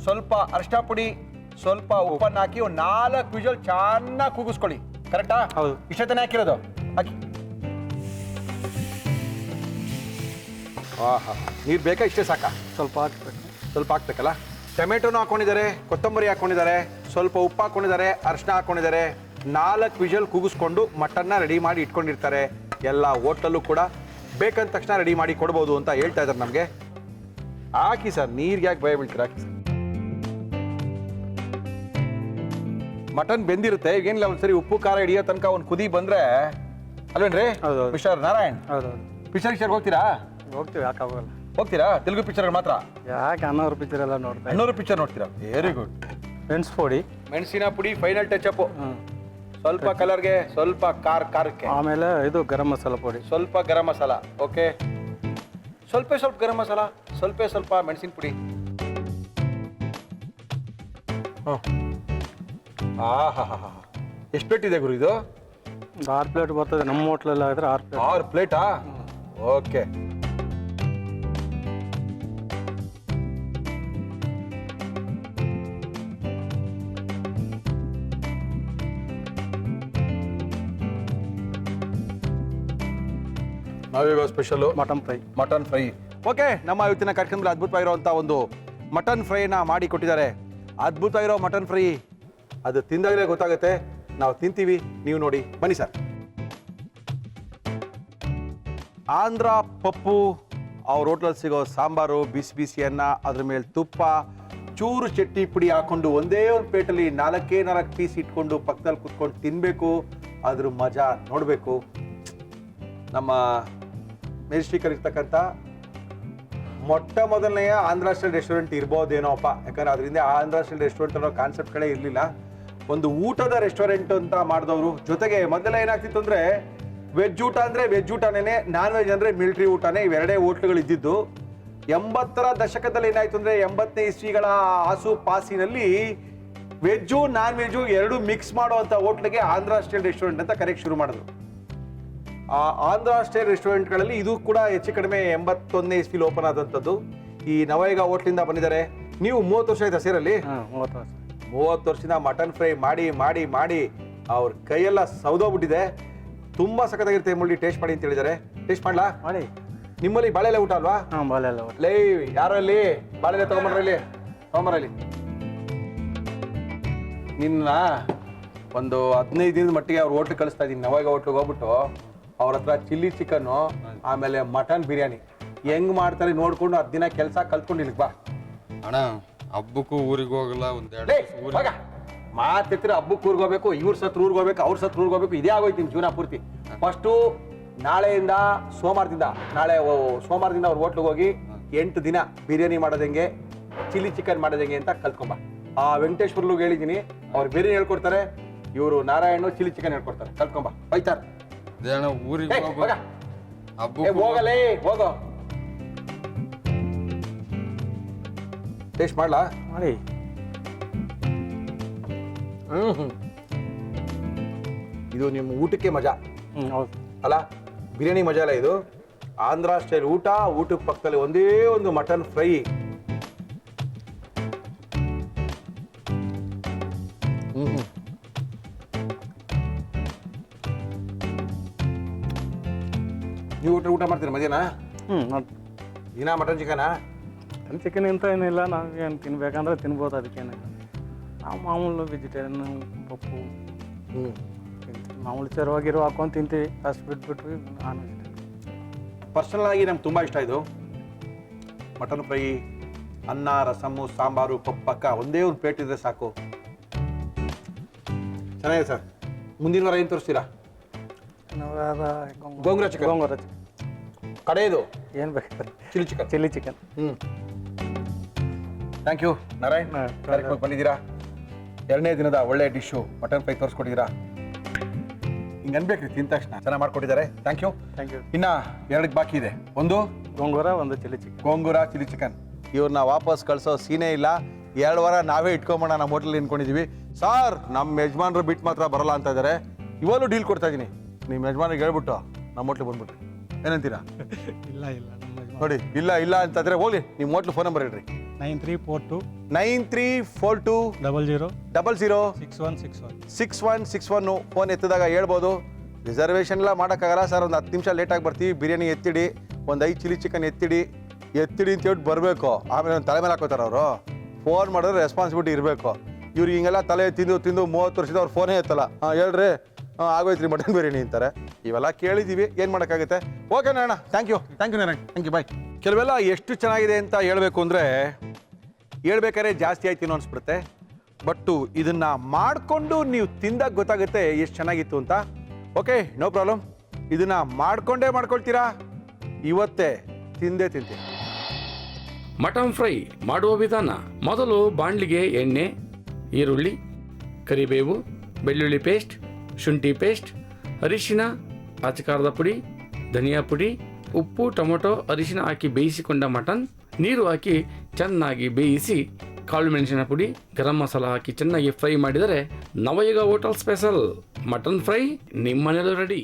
ಸ್ವಲ್ಪ ಅರಿಶಿನ ಪುಡಿ, ಸ್ವಲ್ಪ ಉಪ್ಪನ್ನು ಹಾಕಿ ಒಂದು 4 ವಿಷಲ್ ಚೆನ್ನಾಗಿ ಕೂಗಿಸ್ಕೊಳ್ಳಿ. ಕರೆಕ್ಟಾ? ಹೌದು. ಇಷ್ಟೇ ತಾನೇ ಹಾಕಿರೋದು? ಹಾಕಿ. ಹಾಂ, ನೀರು ಬೇಕಾ? ಇಷ್ಟೇ ಸಾಕಾ? ಸ್ವಲ್ಪ ಹಾಕಬೇಕು. ಸ್ವಲ್ಪ ಹಾಕ್ಬೇಕಲ್ಲ. ಟೊಮೆಟೊನೂ ಹಾಕ್ಕೊಂಡಿದ್ದಾರೆ, ಕೊತ್ತಂಬರಿ ಹಾಕ್ಕೊಂಡಿದ್ದಾರೆ, ಸ್ವಲ್ಪ ಉಪ್ಪು ಹಾಕ್ಕೊಂಡಿದ್ದಾರೆ, ಅರಿಶಿನ ಹಾಕ್ಕೊಂಡಿದ್ದಾರೆ. 4 ವಿಷಲ್ ಕೂಗಿಸ್ಕೊಂಡು ಮಟನ್ನ ರೆಡಿ ಮಾಡಿ ಇಟ್ಕೊಂಡಿರ್ತಾರೆ. ಎಲ್ಲ ಹೋಟೆಲ್ಲೂ ಕೂಡ ಬೇಕಂದ ತಕ್ಷಣ ರೆಡಿ ಮಾಡಿ ಕೊಡ್ಬೋದು ಅಂತ ಹೇಳ್ತಾ ಇದ್ದಾರೆ ನಮಗೆ. ಹಾಕಿ ಸರ್, ನೀರಿಗೆ ಯಾಕೆ ಭಯ ಬೀಳ್ತೀರ? ಹಾಕಿ ಸರ್. ಮಟನ್ ಬೆಂದಿರುತ್ತೆ, ಈಗೇನಿಲ್ಲ ಒಂದ್ಸರಿ ಉಪ್ಪು ಖಾರ ಹಿಡಿಯೋ ತನಕ ಒಂದು ಕುದಿ ಬಂದರೆ ಅಲ್ವೇನ್ರಿ ಹೌದು. ಮಿಸ್ಟರ್ ನಾರಾಯಣ್? ಹೌದೌದು. ಪಿಕ್ಚರ್ಗೆ ಹೋಗ್ತೀರಾ? ಹೋಗ್ತೀವಿ, ಯಾಕೆ ಆಗೋಲ್ಲ. ಹೋಗ್ತೀರಾ? ತೆಲುಗು ಪಿಕ್ಚರ್ಗಳು ಮಾತ್ರ? ಯಾಕೆ ಅನ್ನೋರು ಪಿಕ್ಚರ್ ಎಲ್ಲ ನೋಡ್ತಾ 200 ಪಿಕ್ಚರ್ ನೋಡ್ತೀರಾ? Very good. ಮೆಣಸು ಪುಡಿ, ಮೆಣಸಿನ ಪುಡಿ ಫೈನಲ್ ಟಚ್ ಅಪ್. ಸ್ವಲ್ಪ ಕಲರ್ಗೆ, ಸ್ವಲ್ಪ ಖಾರಕ್ಕೆ, ಆಮೇಲೆ ಇದು ಗರಂ ಮಸಾಲ ಪುಡಿ, ಸ್ವಲ್ಪ ಸ್ವಲ್ಪ ಗರಂ ಮಸಾಲ. ಓಕೆ, ಸ್ವಲ್ಪ ಗರಂ ಮಸಾಲ, ಸ್ವಲ್ಪ ಮೆಣಸಿನ ಪುಡಿ. ಹಾ, ಎಷ್ಟು ಪ್ಲೇಟ್ ಇದೆ ಗುರು ಇದು? ಒಂದು 6 ಪ್ಲೇಟ್ ಬರ್ತದೆ. ನಮ್ಮ ಹೋಟ್ಲಲ್ಲಿ ಆಗಿದ್ರೆ 6 ಪ್ಲೇಟ್. 6 ಪ್ಲೇಟಾ? ಓಕೆ. ನಾವೀಗ ಸ್ಪೆಷಲು ಮಟನ್ ಫ್ರೈ. ಓಕೆ, ನಮ್ಮ ಇವತ್ತಿನ ಕಾರ್ಯಕ್ರಮದಲ್ಲಿ ಅದ್ಭುತವಾಗಿರುವಂಥ ಒಂದು ಮಟನ್ ಫ್ರೈನ ಮಾಡಿ ಕೊಟ್ಟಿದ್ದಾರೆ. ಅದ್ಭುತವಾಗಿರೋ ಮಟನ್ ಫ್ರೈ ಅದು ತಿಂದಾಗಲೇ ಗೊತ್ತಾಗುತ್ತೆ. ನಾವು ತಿಂತೀವಿ, ನೀವು ನೋಡಿ. ಬನ್ನಿ ಸರ್. ಆಂಧ್ರ ಪಪ್ಪು ಅವ್ರ ಹೋಟ್ಲಲ್ಲಿ ಸಿಗೋ ಸಾಂಬಾರು, ಬಿಸಿ ಅನ್ನ, ಅದ್ರ ಮೇಲೆ ತುಪ್ಪ, ಚೂರು ಚಟ್ನಿ ಪುಡಿ ಹಾಕೊಂಡು ಒಂದೇ ಒಂದು ಪ್ಲೇಟಲ್ಲಿ 4 ಪೀಸ್ ಇಟ್ಕೊಂಡು ಪಕ್ಕದಲ್ಲಿ ಕುತ್ಕೊಂಡು ತಿನ್ನಬೇಕು. ಅದ್ರ ಮಜಾ ನೋಡಬೇಕು. ನಮ್ಮ ಮೆಜೆಸ್ಟಿಕಲ್ಲಿ ಇರ್ತಕ್ಕಂಥ ಮೊಟ್ಟ ಮೊದಲನೆಯ ಆಂಧ್ರ ಸ್ಟೈಲ್ ರೆಸ್ಟೋರೆಂಟ್ ಇರ್ಬೋದೇನೋಪ್ಪ. ಯಾಕಂದ್ರೆ ಅದರಿಂದ ಆಂಧ್ರ ಸ್ಟೈಲ್ ರೆಸ್ಟೋರೆಂಟ್ ಅನ್ನೋ ಕಾನ್ಸೆಪ್ಟ್ಗಳೇ ಇರಲಿಲ್ಲ. ಒಂದು ಊಟದ ರೆಸ್ಟೋರೆಂಟ್ ಅಂತ ಮಾಡಿದವರು. ಜೊತೆಗೆ ಮೊದಲೆಲ್ಲ ಏನಾಗ್ತಿತ್ತು ಅಂದರೆ ವೆಜ್ ಊಟ ಅಂದರೆ ವೆಜ್ ಊಟನೇ, ನಾನ್ ವೆಜ್ ಅಂದರೆ ಮಿಲಿಟ್ರಿ ಊಟನೇ, ಇವೆರಡೇ ಹೋಟ್ಲುಗಳು ಇದ್ದಿದ್ದು. 80ರ ದಶಕದಲ್ಲಿ ಏನಾಯ್ತು ಅಂದರೆ 80ನೇ ಇಸ್ವಿಗಳ ಆಸುಪಾಸಿನಲ್ಲಿ ವೆಜ್ಜು ನಾನ್ ವೆಜ್ಜು ಎರಡು ಮಿಕ್ಸ್ ಮಾಡುವಂಥ ಹೋಟ್ಲಿಗೆ ಆಂಧ್ರ ಸ್ಟೈಲ್ ರೆಸ್ಟೋರೆಂಟ್ ಅಂತ ಕರೆಯಕ್ಕೆ ಶುರು ಮಾಡಿದ್ರು. ಆ ಆಂಧ್ರ ಸ್ಟೈಲ್ ರೆಸ್ಟೋರೆಂಟ್ಗಳಲ್ಲಿ ಇದು ಕೂಡ ಹೆಚ್ಚು ಕಡಿಮೆ 81ನೇ ಇಸ್ವಿಲಿ ಓಪನ್ ಆದಂಥದ್ದು. ಈ ನವಯುಗ ಹೋಟ್ಲಿಂದ ಬಂದಿದ್ದಾರೆ. ನೀವು 30 ವರ್ಷ ಆಯ್ತಾ ಸೇರಲ್ಲಿ? 30 ವರ್ಷದಿಂದ ಮಟನ್ ಫ್ರೈ ಮಾಡಿ ಮಾಡಿ ಮಾಡಿ ಅವ್ರ ಕೈಯೆಲ್ಲ ಸೌದೋಗ್ಬಿಟ್ಟಿದೆ. ತುಂಬಾ ಸಖತ್ತಾಗಿರುತ್ತೆ. ಮುಳ್ಳಿ ಟೇಸ್ಟ್ ಮಾಡಿ ಅಂತ ಹೇಳಿದ್ದಾರೆ. ಟೇಸ್ಟ್ ಮಾಡ್ಲಾ? ಮಾಡಿ. ನಿಮ್ಮಲ್ಲಿ ಬಾಳೆಲೆ ಊಟ ಅಲ್ವಾ? ಬಾಳೆಲ್ಲ ಲೇ, ಯಾರಲ್ಲಿ ಬಾಳೆಲೆ ತಗೊಂಬರ್ರಲ್ಲಿ? ನಿನ್ನ ಒಂದು 15 ದಿನದ ಮಟ್ಟಿಗೆ ಅವ್ರ ಹೋಟ್ಲಿಗೆ ಕಳಿಸ್ತಾ ಇದ್ದೀನಿ. ನವಯುಗ ಹೋಟ್ಲಿಗೆ ಹೋಗ್ಬಿಟ್ಟು ಅವ್ರ ಹತ್ರ ಚಿಲ್ಲಿ ಚಿಕನ್ನು, ಆಮೇಲೆ ಮಟನ್ ಬಿರಿಯಾನಿ ಹೆಂಗ್ ಮಾಡ್ತಾರೆ ನೋಡ್ಕೊಂಡು 10 ದಿನ ಕೆಲಸ ಕಲ್ತ್ಕೊಂಡು ಇಲ್ಲಿಗೆ ಬಾ. ಅಣ್ಣ, ಹಬ್ಬಕ್ಕೂ ಊರಿಗೆ ಹೋಗಲ್ಲ, ಮಾತಿರ್ತೀರ. ಹಬ್ಬಕ್ಕೆ ಊರಿಗೆ ಹೋಗ್ಬೇಕು, ಇವ್ರ ಸತ್ರ ಊರಿಗೆ ಹೋಗ್ಬೇಕು, ಅವ್ರ ಸತ್ರ ಊರಿಗೆ ಹೋಗ್ಬೇಕು, ಇದೇ ಆಗೋಯ್ತು ನಿಮ್ಮ ಜೀವನ ಪೂರ್ತಿ. ಫಸ್ಟು ನಾಳೆಯಿಂದ ಸೋಮವಾರದಿಂದ ಅವ್ರ ಹೋಟ್ಲಿಗೆ ಹೋಗಿ 8 ದಿನ ಬಿರಿಯಾನಿ ಮಾಡೋದು ಹೆಂಗೆ, ಚಿಲ್ಲಿ ಚಿಕನ್ ಮಾಡೋದು ಹೆಂಗೆ ಅಂತ ಕಲ್ತ್ಕೊಂಬ. ಆ ವೆಂಕಟೇಶ್ವರ್ಲು ಹೇಳಿದ್ದೀನಿ, ಅವ್ರು ಬಿರಿಯಾನಿ ಹೇಳ್ಕೊಡ್ತಾರೆ, ಇವರು ನಾರಾಯಣ ಚಿಲ್ಲಿ ಚಿಕನ್ ಹೇಳ್ಕೊಡ್ತಾರೆ. ಕಲ್ತ್ಕೊಂಬ. ಬೈತಾರ ಊರಿಗೆ ಹೋಗಲೇ ಹೋಗೋ. ಟೇಸ್ಟ್ ಮಾಡ್ಲಾ? ಮಾಡಿ. ಇದು ನಿಮ್ಮ ಊಟಕ್ಕೆ ಮಜಾ ಹೌದು ಅಲ್ಲ? ಬಿರಿಯಾನಿ ಮಜಾ ಅಲ್ಲ ಇದು. ಆಂಧ್ರ ಸ್ಟೈಲ್ ಊಟ. ಊಟಕ್ಕೆ ಪಕ್ಕದಲ್ಲಿ ಒಂದೇ ಒಂದು ಮಟನ್ ಫ್ರೈ. ನೀವು ಊಟ ಮಾಡ್ತೀರಾ ಮಧ್ಯಾಹ್ನ? ದಿನ ಮಟನ್ ಚಿಕನಾ? ಚಿಕನ್ ಅಂತ ಏನಿಲ್ಲ, ನಾವು ಏನು ತಿನ್ಬೇಕಂದ್ರೆ ತಿನ್ಬೋದು. ಅದಕ್ಕೇನಿಲ್ಲ. ನಾವು ಮಾಮೂಲು ವೆಜಿಟೇರಿಯನ್ ಪಪ್ಪು ಮಾಮೂಲು ಚರವಾಗಿರೋ ಹಾಕೊಂಡು ತಿಂತೀವಿ. ಅಷ್ಟು ಬಿಟ್ಬಿಟ್ವಿ ನಾನ್ ವೆಜಿಟೇರಿಯನ್. ಪರ್ಸನಲ್ ಆಗಿ ನಮ್ಗೆ ತುಂಬ ಇಷ್ಟ ಇದು. ಮಟನ್ ಫ್ರೈ, ಅನ್ನ, ರಸಮ್ಮು, ಸಾಂಬಾರು, ಪಪ್ಪಕ್ಕ ಒಂದೇ ಒಂದು ಪ್ಲೇಟ್ ಇದ್ರೆ ಸಾಕು. ಚೆನ್ನಾಗಿದೆ ಸರ್. ಮುಂದಿನ ವಾರ ಏನು ತೋರಿಸ್ತೀರಾ? ಗೋಂಗೂರ ಚಿಕನ್. ಗೋಂಗೂರ ಕಡೆಯದು ಏನು ಬೇಕಾದ್ರೆ chilli chicken. Chilli chicken. Thank you Narayan, ಕಾರ್ಯಕ್ರಮಕ್ಕೆ ಬಂದಿದ್ದೀರಾ. 2ನೇ ದಿನದ ಒಳ್ಳೆ ಡಿಶ್ಶು ಮಟನ್ ಫ್ರೈ ತೋರಿಸ್ಕೊಟ್ಟಿದ್ದೀರಾ. ಹಿಂಗೆ ಅನ್ಬೇಕ್ರಿ ತಿಂದ ತಕ್ಷಣ. ಚೆನ್ನಾಗಿ ಮಾಡ್ಕೊಟ್ಟಿದ್ದಾರೆ. Thank you. ಇನ್ನು 2 ಬಾಕಿ ಇದೆ. ಒಂದು ಗೋಂಗೂರ, ಒಂದು chilli chicken. Gongura chilli chicken. ಇವ್ರನ್ನ ವಾಪಸ್ ಕಳ್ಸೋ ಸೀನೇ ಇಲ್ಲ. 2 ವಾರ ನಾವೇ ಇಟ್ಕೊಂಬೋಣ ನಮ್ಮ ಹೋಟೆಲ್ ನಿಂತ್ಕೊಂಡಿದ್ದೀವಿ. ಸರ್ ನಮ್ಮ ಯಜಮಾನ್ರು ಬಿಟ್ಟು ಮಾತ್ರ ಬರಲ್ಲ ಅಂತ ಇದ್ದಾರೆ. ಇವಾಗಲೂ ಡೀಲ್ ಕೊಡ್ತಾ ಇದ್ದೀನಿ. ನಿಮ್ಮ ಯಜಮಾನಿಗೆ ಹೇಳ್ಬಿಟ್ಟು ನಮ್ಮ ಹೋಟ್ಲಿಗೆ ಬಂದ್ಬಿಟ್ರಿ. ಏನಂತೀರಾ? ಇಲ್ಲ ನೋಡಿ, ಇಲ್ಲ ಅಂತಂದ್ರೆ ಹೋಗ್ಲಿ. ನಿಮ್ಮ ಹೋಟ್ಲು ಫೋನ್ ನಂಬರ್ ಹೇಳ್ರಿ. 9342 9342 00 00 6161. 6161. ಫೋನ್ ಎತ್ತಿದಾಗ ಹೇಳ್ಬೋದು. ರಿಸರ್ವೇಷನ್ ಎಲ್ಲ ಮಾಡೋಕ್ಕಾಗಲ್ಲ ಸರ್, ಒಂದು 10 ನಿಮಿಷ ಲೇಟಾಗಿ ಬರ್ತೀವಿ. ಬಿರಿಯಾನಿ ಎತ್ತಿಡಿ, ಒಂದು 5 ಚಿಲ್ಲಿ ಚಿಕನ್ ಎತ್ತಿಡಿ ಅಂತ ಹೇಳ್ಬಿಟ್ಟು ಬರಬೇಕು. ಆಮೇಲೆ ಒಂದು ತಲೆ ಮೇಲೆ ಹಾಕೋತಾರೆ ಅವರು. ಫೋನ್ ಮಾಡಿದ್ರೆ ರೆಸ್ಪಾನ್ಸಿಬಿಲಿಟಿ ಇರಬೇಕು. ಇವ್ರಿಗೆ ಹಿಂಗೆಲ್ಲ ತಲೆ ತಿಂದು 30 ವರ್ಷದ ಅವ್ರು ಫೋನೇ ಎತ್ತಲ್ಲ. ಹೇಳ್ರಿ, ಆಗೋಯ್ತು ರೀ ಮಟನ್ ಬಿರಿಯಾನಿ ಅಂತಾರೆ. ಇವೆಲ್ಲ ಕೇಳಿದ್ದೀವಿ, ಏನು ಮಾಡೋಕ್ಕಾಗುತ್ತೆ. Okay Narayana, thank you Narayan, thank you, bye. ಕೆಲವೆಲ್ಲ ಎಷ್ಟು ಚೆನ್ನಾಗಿದೆ ಅಂತ ಹೇಳ್ಬೇಕು ಅಂದರೆ ಹೇಳ್ಬೇಕಾದ್ರೆ ಜಾಸ್ತಿ ಆಯ್ತು ಅನಿಸ್ಬಿಡುತ್ತೆ. ಬಟ್ಟು ಇದನ್ನು ಮಾಡಿಕೊಂಡು ನೀವು ತಿಂದಾಗ ಗೊತ್ತಾಗುತ್ತೆ ಎಷ್ಟು ಚೆನ್ನಾಗಿತ್ತು ಅಂತ. Okay, no problem. ಇದನ್ನು ಮಾಡ್ಕೊಳ್ತೀರಾ? ಇವತ್ತೇ ತಿಂತೀನಿ. ಮಟನ್ ಫ್ರೈ ಮಾಡುವ ವಿಧಾನ: ಮೊದಲು ಬಾಣಲಿಗೆ ಎಣ್ಣೆ, ಈರುಳ್ಳಿ, ಕರಿಬೇವು, ಬೆಳ್ಳುಳ್ಳಿ ಪೇಸ್ಟ್, ಶುಂಠಿ ಪೇಸ್ಟ್, ಅರಿಶಿನ, ಅಚಕಾರದ ಪುಡಿ, ಧನಿಯಾ ಪುಡಿ, ಉಪ್ಪು, ಟೊಮೊಟೊ, ಅರಿಶಿನ ಹಾಕಿ ಬೇಯಿಸಿಕೊಂಡ ಮಟನ್, ನೀರು ಹಾಕಿ ಚೆನ್ನಾಗಿ ಬೇಯಿಸಿ ಕಾಳು ಮೆಣಸಿನ ಪುಡಿ, ಗರಂ ಮಸಾಲ ಹಾಕಿ ಚೆನ್ನಾಗಿ ಫ್ರೈ ಮಾಡಿದರೆ Navayuga hotel special mutton fry ನಿಮ್ಮನೆಯಲ್ಲೂ ರೆಡಿ.